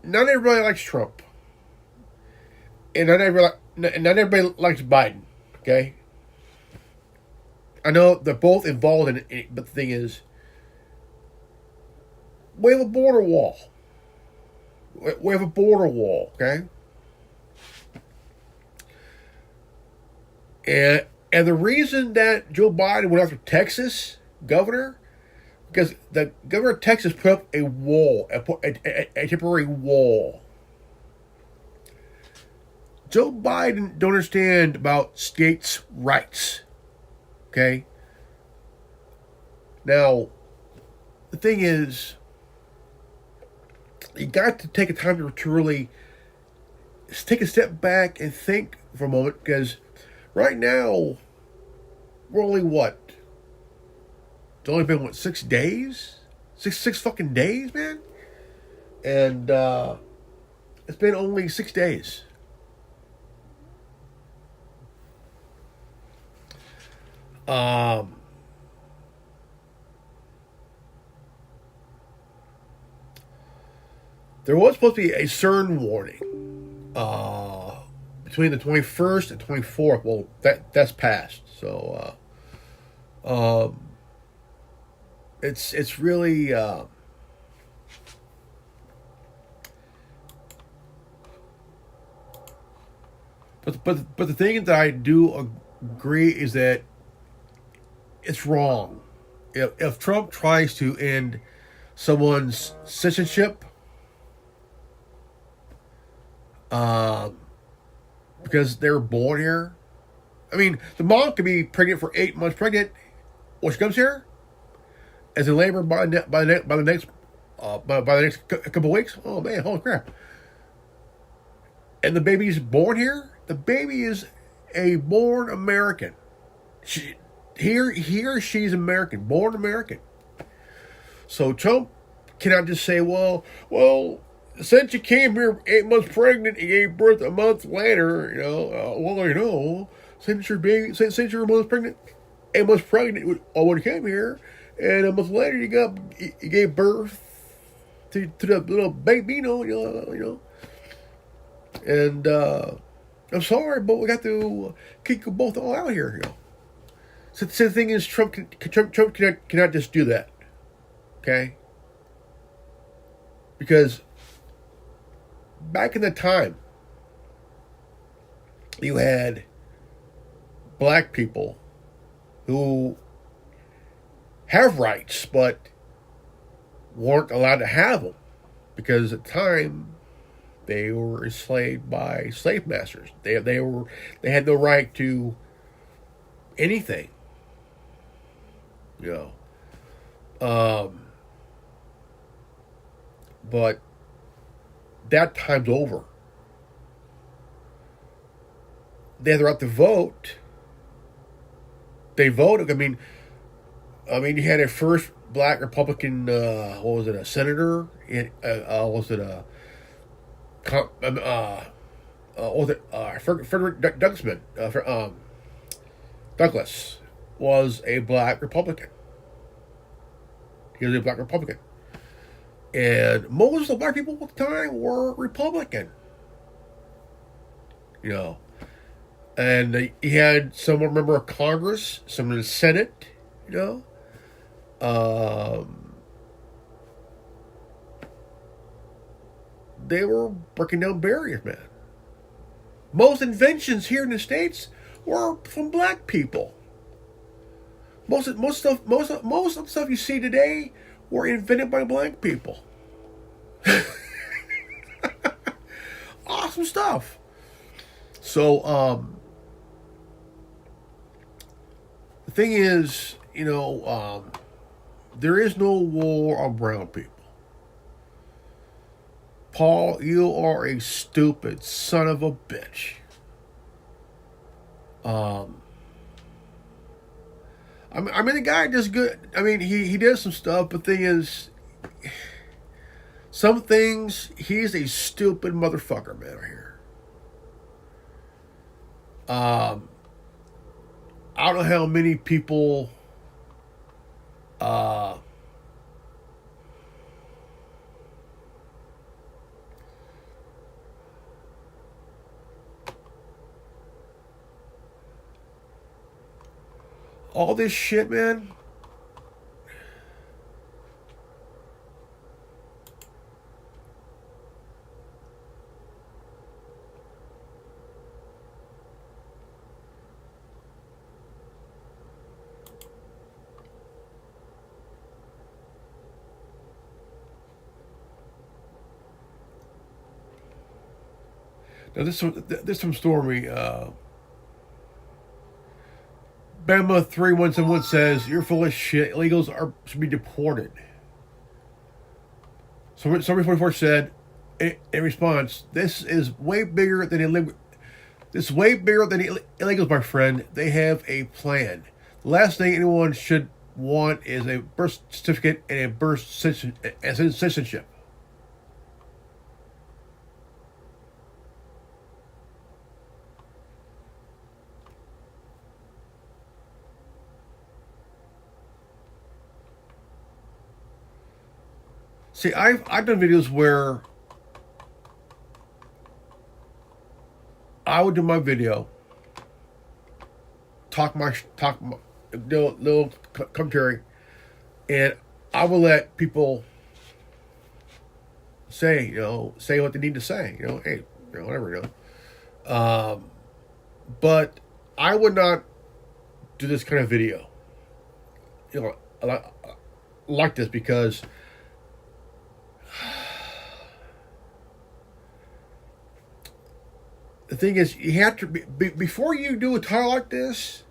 [SPEAKER 1] not everybody likes Trump, and not everybody likes Biden. Okay, I know they're both involved in it, but the thing is, we have a border wall. We have a border wall. Okay. And the reason that Joe Biden went after Texas governor, because the governor of Texas put up a wall, a temporary wall. Joe Biden don't understand about states' rights. Okay? Now, the thing is, you got to take a time to really take a step back and think for a moment, because right now, we're only what? It's only been 6 days? Six fucking days, man? And it's been only 6 days. There was supposed to be a CERN warning between the 21st and 24th. Well, that's passed. So it's really But the thing that I do agree is that it's wrong. If Trump tries to end someone's citizenship, because they're born here. I mean, the mom could be pregnant for 8 months pregnant when she comes here, as in labor by the next couple of weeks. Oh man, holy crap! And the baby's born here. The baby is a born American. She's American, born American. So Trump cannot just say, well, since you came here 8 months pregnant, you gave birth a month later, since you're a month pregnant, 8 months pregnant when you came here, and a month later you gave birth to the little baby, and I'm sorry, but we got to kick you both all out here, So the thing is, Trump cannot just do that, okay? Because back in the time, you had black people who have rights, but weren't allowed to have them because at the time they were enslaved by slave masters. They had no right to anything, But that time's over. They had the right to vote. They voted. I mean, you had a first black Republican. A senator? Frederick Douglass was a black Republican. He was a black Republican. And most of the black people at the time were Republican. And he had some member of Congress, some in the Senate, They were breaking down barriers, man. Most inventions here in the States were from black people. Most of the stuff you see today were invented by black people. Awesome stuff. So, the thing is, there is no war on brown people. Paul, you are a stupid son of a bitch. The guy does good. He does some stuff, but the thing is, some things, he's a stupid motherfucker, man, right here. I don't know how many people, all this shit, man. Now this from Stormy. Bama 3171 says, "You're full of shit. Illegals should be deported." Somebody 44 said, in response, "This is way bigger than illegals, my friend. They have a plan. The last thing anyone should want is a birth certificate and a birth citizenship." See, I've done videos where I would do my video, do little commentary, and I will let people say what they need to say. Hey, whatever, But I would not do this kind of video, like this, because the thing is, you have to before you do a title like this,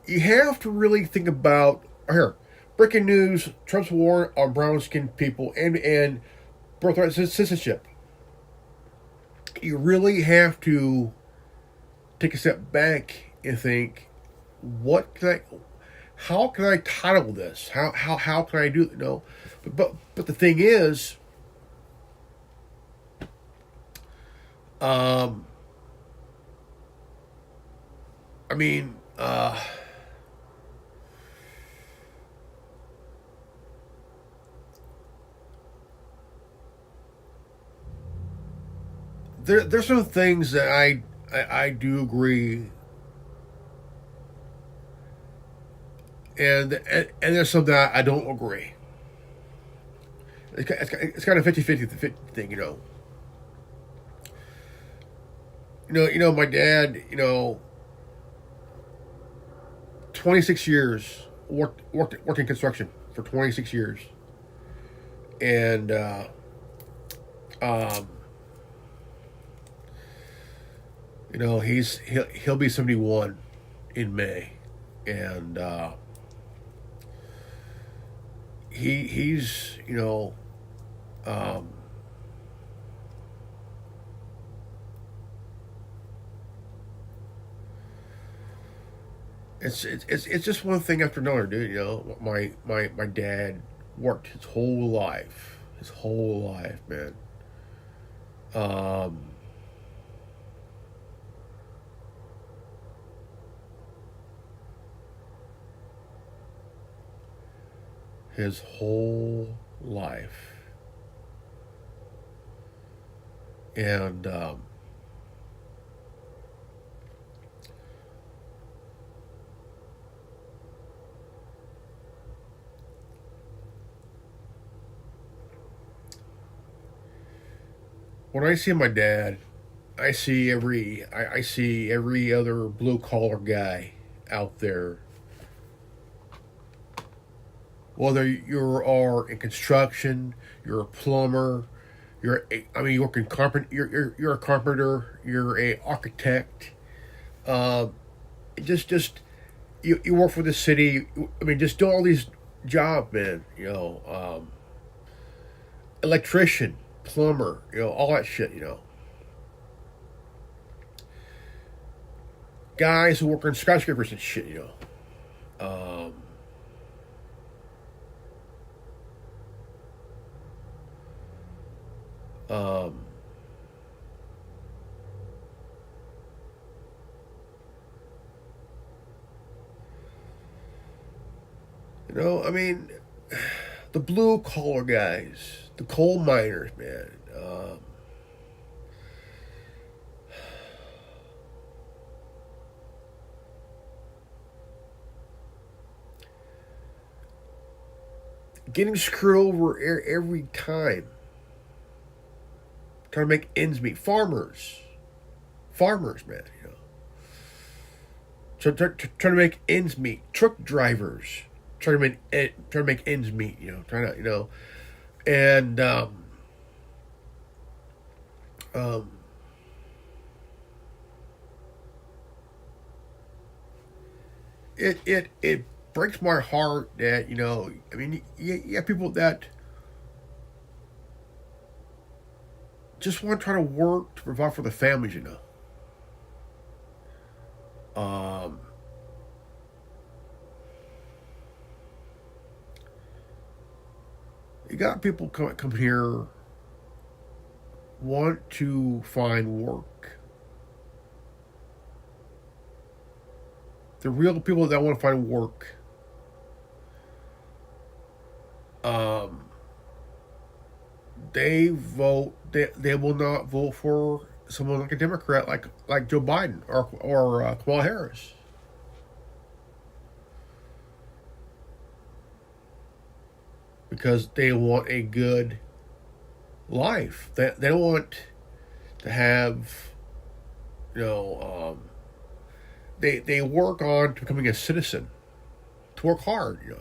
[SPEAKER 1] you have to really think about here. Breaking news: Trump's war on brown-skinned people and birthright citizenship. You really have to take a step back and think, how can I title this? How can I do it? No, but the thing is, I mean, there's some things that I do agree, and there's some that I don't agree. It's kind of 50-50 thing, my dad, 26 years worked in construction for 26 years, and he'll be 71 in May, and he's it's just one thing after another, dude. My dad worked his whole life, man. His whole life, and when I see my dad, I see every other blue collar guy out there. Whether you are in construction, you're a plumber, you work in carpenter, you're a carpenter, you're a architect. Just you work for the city. Just do all these jobs, man. Electrician, plumber, all that shit. Guys who work on skyscrapers and shit. The blue collar guys, the coal miners, man. Getting screwed over every time. Trying to make ends meet. Farmers, man. Trying to make ends meet. Truck drivers trying to make ends meet. And it breaks my heart that you have people that just want to try to work to provide for the families. You got people come here, want to find work. The real people that want to find work, they vote. They will not vote for someone like a Democrat, like Joe Biden or Kamala Harris. Because they want a good life. They don't want to have, they work on becoming a citizen, to work hard, you know.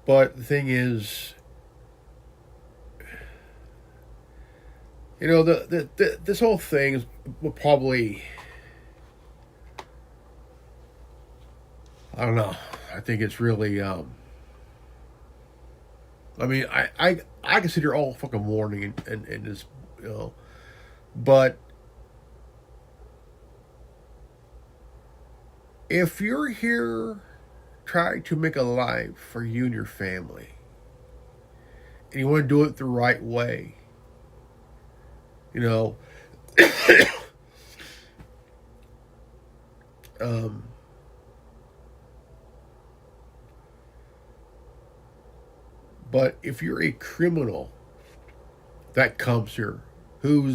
[SPEAKER 1] But the thing is, you know, this whole thing will probably, I don't know. I think it's really, I mean, I consider all fucking warning and this, you know, but if you're here trying to make a life for you and your family, and you want to do it the right way, you know, but if you're a criminal that comes here, who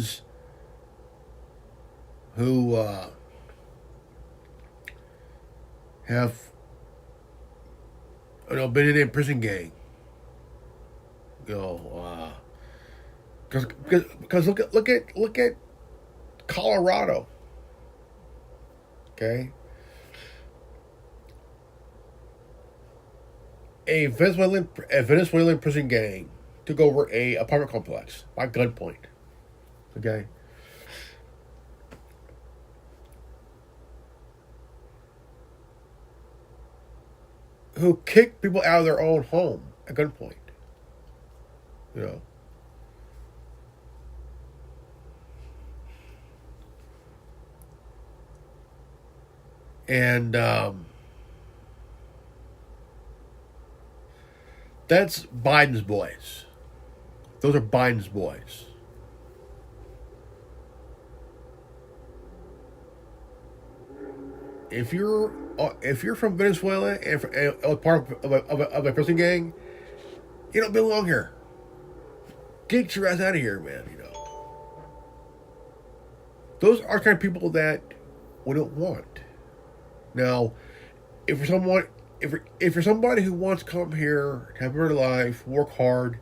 [SPEAKER 1] have, you know, been in a prison gang, you know, because look at Colorado, okay, a Venezuelan prison gang took over a apartment complex by gunpoint, okay. Who kicked people out of their own home at gunpoint, you know. And that's Biden's boys. Those are Biden's boys. If you're from Venezuela and a part of a prison gang, you don't belong here. Get your ass out of here, man. You know, those are kind of people that we don't want. Now, if you're somebody who wants to come here, have a better life, work hard,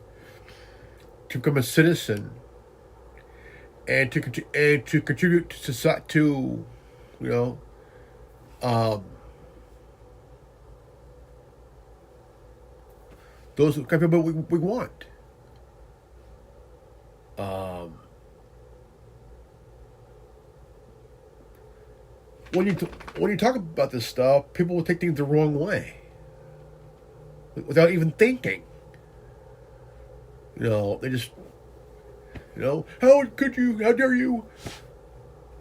[SPEAKER 1] to become a citizen, and to contribute to you know, those kind of people we want. When you talk about this stuff, people will take things the wrong way without even thinking. You know, they just, you know, how dare you?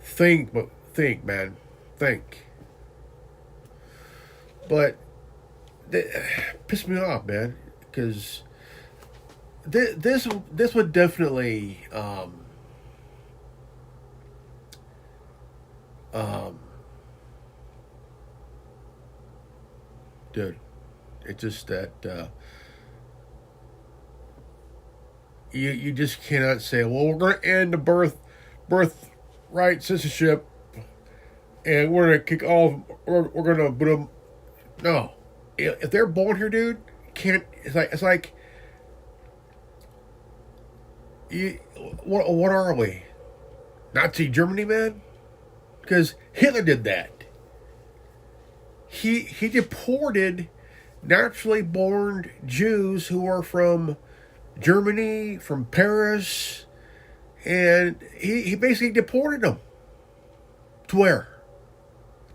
[SPEAKER 1] Think, man, think. But piss me off, man, because this would definitely dude, it's just that you just cannot say, well, we're going to end the birthright censorship, and we're going to kick all, we're going to put them. No, if they're born here, dude, can't. It's like what are we? Nazi Germany, man? Because Hitler did that. He deported naturally born Jews who are from Germany, from Paris, and he basically deported them to where?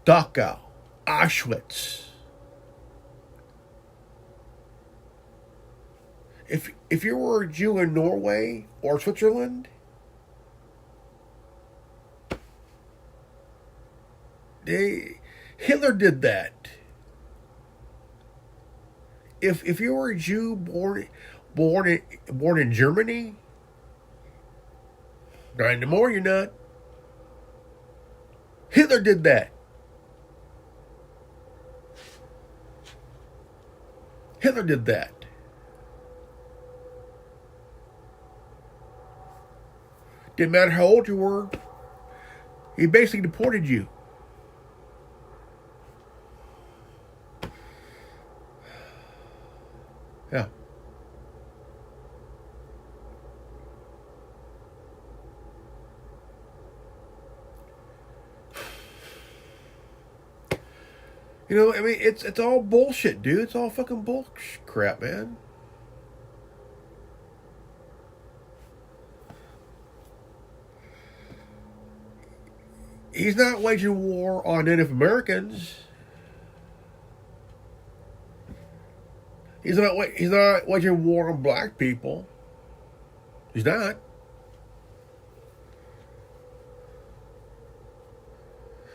[SPEAKER 1] Dachau, Auschwitz. If you were a Jew in Norway or Switzerland, Hitler did that. If you were a Jew born in Germany, not anymore. You're not. Hitler did that. Hitler did that. Didn't matter how old you were. He basically deported you. Yeah. You know, I mean, it's all bullshit, dude. It's all fucking bullshit crap, man. He's not waging war on Native Americans. He's not waging war on black people. He's not.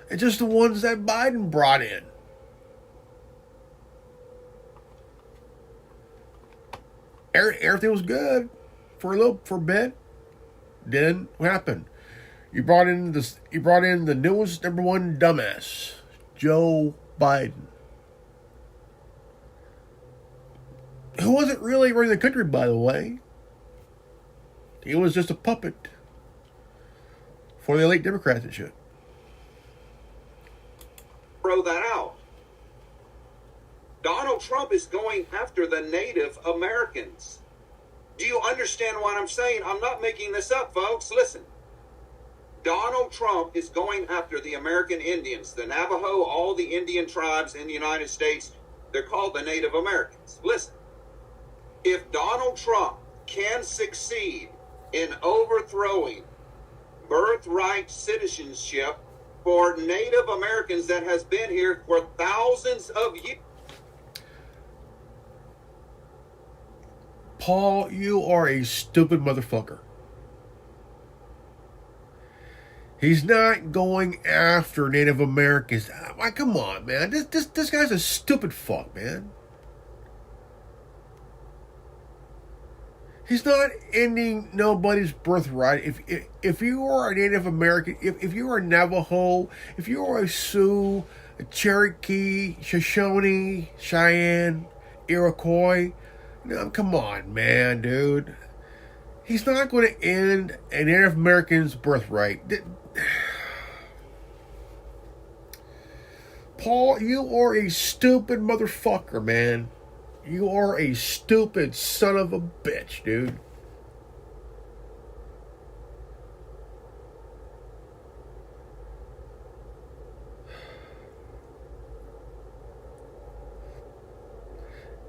[SPEAKER 1] It's just the ones that Biden brought in. Everything was good for a bit. Then what happened? You brought in the newest number one dumbass, Joe Biden, who wasn't really running the country, by the way. He was just a puppet for the elite Democrats and shit.
[SPEAKER 11] Throw that out. Donald Trump is going after the Native Americans. Do you understand what I'm saying? I'm not making this up, folks. Listen. Donald Trump is going after the American Indians, the Navajo, all the Indian tribes in the United States. They're called the Native Americans. Listen. If Donald Trump can succeed in overthrowing birthright citizenship for Native Americans that has been here for thousands of years.
[SPEAKER 1] Paul, you are a stupid motherfucker. He's not going after Native Americans. Come on, man. This guy's a stupid fuck, man. He's not ending nobody's birthright. If you are a Native American, if you are a Navajo, if you are a Sioux, a Cherokee, Shoshone, Cheyenne, Iroquois, no, come on, man, dude. He's not going to end a Native American's birthright. Paul, you are a stupid motherfucker, man. You are a stupid son of a bitch, dude.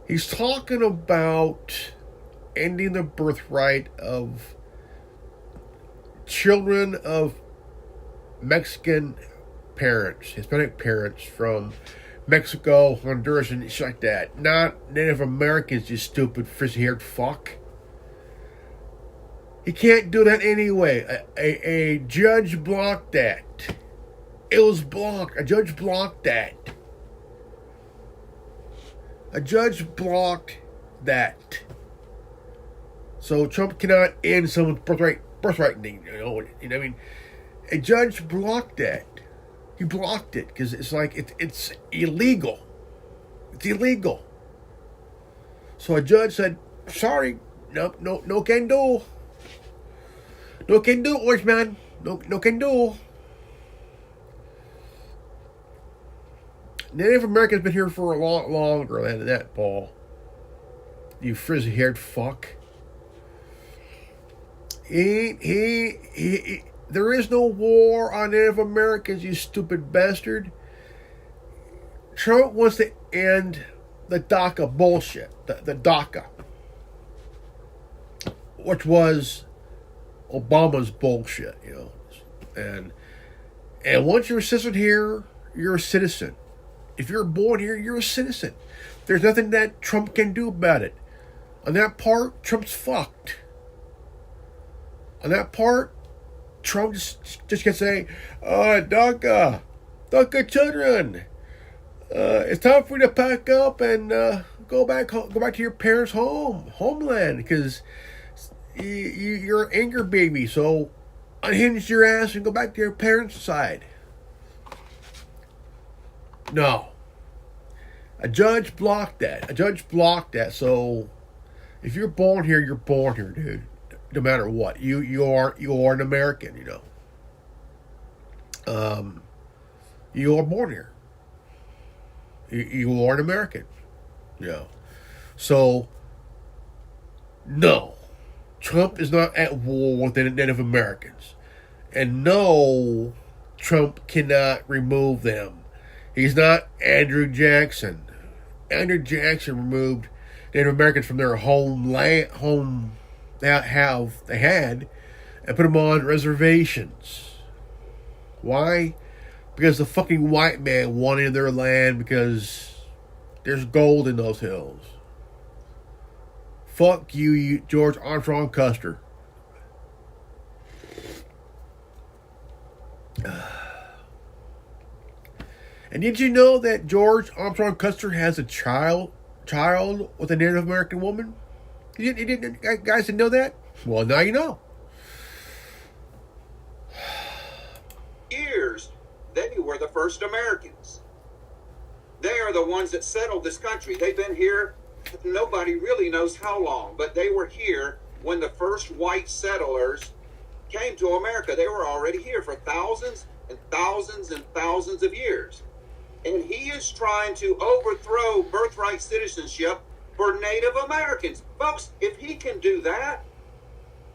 [SPEAKER 1] He's talking about ending the birthright of children of Mexican parents, Hispanic parents from Mexico, Honduras, and shit like that. Not Native Americans, you stupid frizzy-haired fuck. He can't do that anyway. A judge blocked that. It was blocked. A judge blocked that. A judge blocked that. So Trump cannot end someone's birthright thing. You know what I mean? A judge blocked that. He blocked it because it's like it's illegal. It's illegal. So a judge said, "Sorry, no can do. No can do, orange man. No can do." Native Americans been here for a lot longer than that, Paul. You frizzy-haired fuck. There is no war on Native Americans, you stupid bastard. Trump wants to end the DACA bullshit. The DACA. Which was Obama's bullshit, you know. And once you're a citizen here, you're a citizen. If you're born here, you're a citizen. There's nothing that Trump can do about it. On that part, Trump's fucked. On that part, Trump just can say, DACA children, it's time for you to pack up and go back to your parents' homeland, because you're an anger baby. So unhinge your ass and go back to your parents' side. No. A judge blocked that. So if you're born here, you're born here, dude. no matter what. You are an American, you know. You are born here. You are an American, you know. So, no, Trump is not at war with the Native Americans. And no, Trump cannot remove them. He's not Andrew Jackson. Andrew Jackson removed Native Americans from their home they had, and put them on reservations. Why? Because the fucking white man wanted their land because there's gold in those hills. Fuck you, George Armstrong Custer. And did you know that George Armstrong Custer has a child with a Native American woman? You guys didn't know that? Well, now you know.
[SPEAKER 11] Years, they were the first Americans. They are the ones that settled this country. They've been here, nobody really knows how long, but they were here when the first white settlers came to America. They were already here for thousands and thousands and thousands of years. And he is trying to overthrow birthright citizenship for Native Americans. Folks, if he can do that,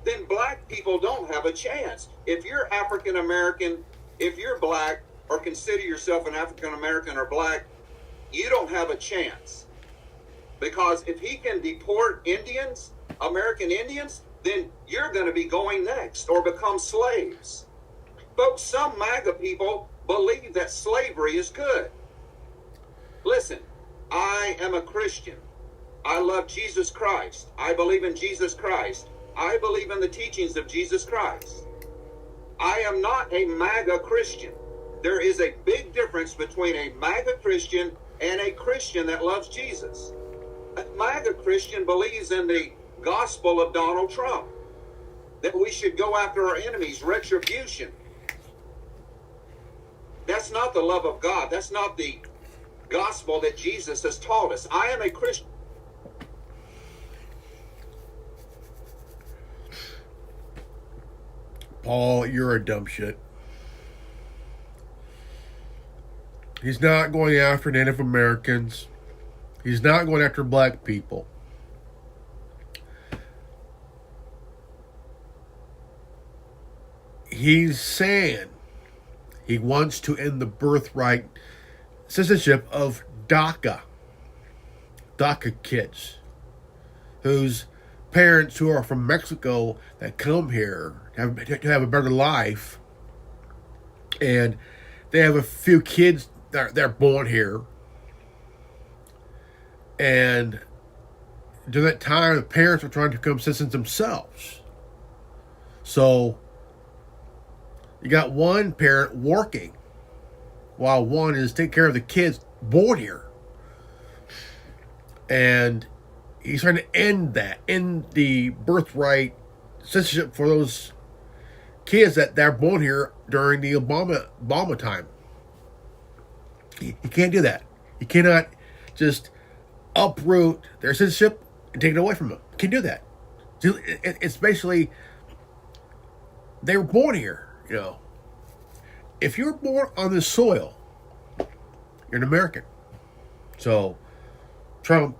[SPEAKER 11] then black people don't have a chance. If you're African American, if you're black, or consider yourself an African American or black, you don't have a chance. Because if he can deport Indians, American Indians, then you're going to be going next or become slaves. Folks, some MAGA people believe that slavery is good. Listen, I am a Christian. I love Jesus Christ. I believe in Jesus Christ. I believe in the teachings of Jesus Christ. I am not a MAGA Christian. There is a big difference between a MAGA Christian and a Christian that loves Jesus. A MAGA Christian believes in the gospel of Donald Trump, that we should go after our enemies, retribution. That's not the love of God. That's not the gospel that Jesus has taught us. I am a Christian.
[SPEAKER 1] Paul, you're a dumb shit. He's not going after Native Americans. He's not going after black people. He's saying he wants to end the birthright citizenship of DACA kids whose parents who are from Mexico that come here to have a better life, and they have a few kids they're born here, and during that time the parents are trying to become citizens themselves. So you got one parent working while one is taking care of the kids born here. And he's trying to end the birthright citizenship for those kids that are born here during the Obama time. You can't do that. You cannot just uproot their citizenship and take it away from them. You can't do that. It's basically, they were born here, you know. If you're born on this soil, you're an American. So, Trump,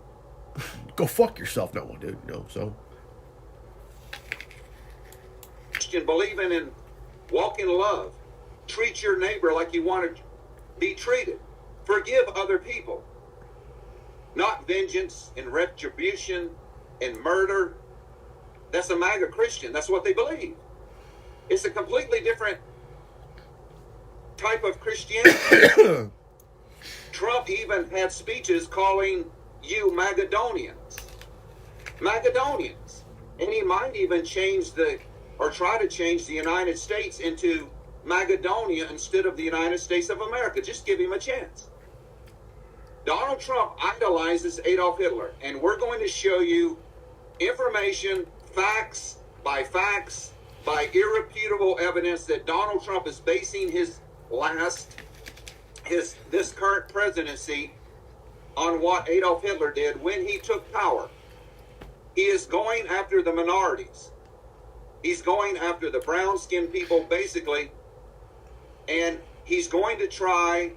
[SPEAKER 1] go fuck yourself, no one, dude. You know, so.
[SPEAKER 11] Christian, believing in walk in love. Treat your neighbor like you want to be treated. Forgive other people. Not vengeance and retribution and murder. That's a MAGA Christian. That's what they believe. It's a completely different type of Christianity. Trump even had speeches calling you Magadonians. Magadonians. And he might even try to change the United States into Magadonia instead of the United States of America. Just give him a chance. Donald Trump idolizes Adolf Hitler, and we're going to show you information, facts, by irrefutable evidence that Donald Trump is basing this current presidency on what Adolf Hitler did when he took power. He is going after the minorities. He's going after the brown-skinned people, basically, and he's going to try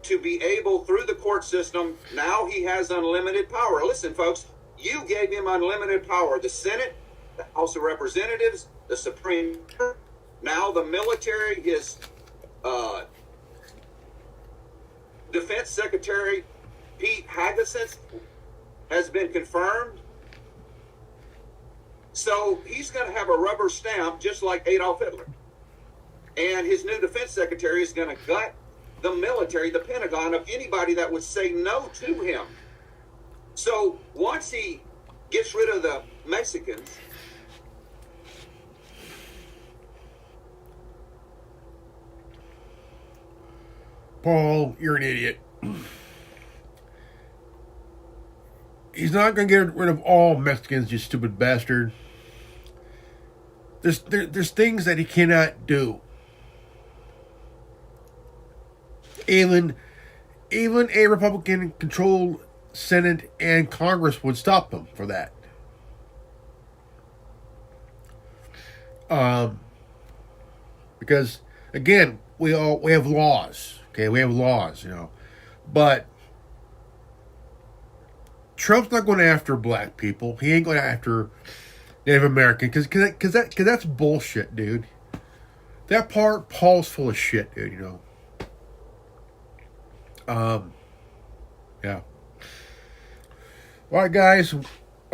[SPEAKER 11] to be able, through the court system, now he has unlimited power. Listen, folks, you gave him unlimited power. The Senate, the House of Representatives, the Supreme Court, now the military, his Defense Secretary Pete Hegseth has been confirmed. So he's going to have a rubber stamp just like Adolf Hitler. And his new defense secretary is going to gut the military, the Pentagon, of anybody that would say no to him. So once he gets rid of the Mexicans,
[SPEAKER 1] Paul, you're an idiot. He's not going to get rid of all Mexicans, you stupid bastard. There's things that he cannot do. Even a Republican-controlled Senate and Congress would stop him for that. Because again, we have laws. Okay, we have laws, but Trump's not going after black people. He ain't going after Native American because that's bullshit, dude. That part, Paul's full of shit, dude. Yeah. All right, guys, I'll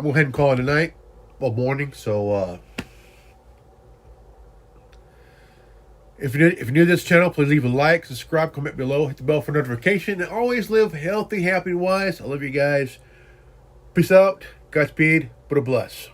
[SPEAKER 1] go ahead and call it a night. Well, morning. So, if you're new to this channel, please leave a like, subscribe, comment below, hit the bell for notification, and always live healthy, happy, and wise. I love you guys. Peace out. Godspeed. Buddha bless.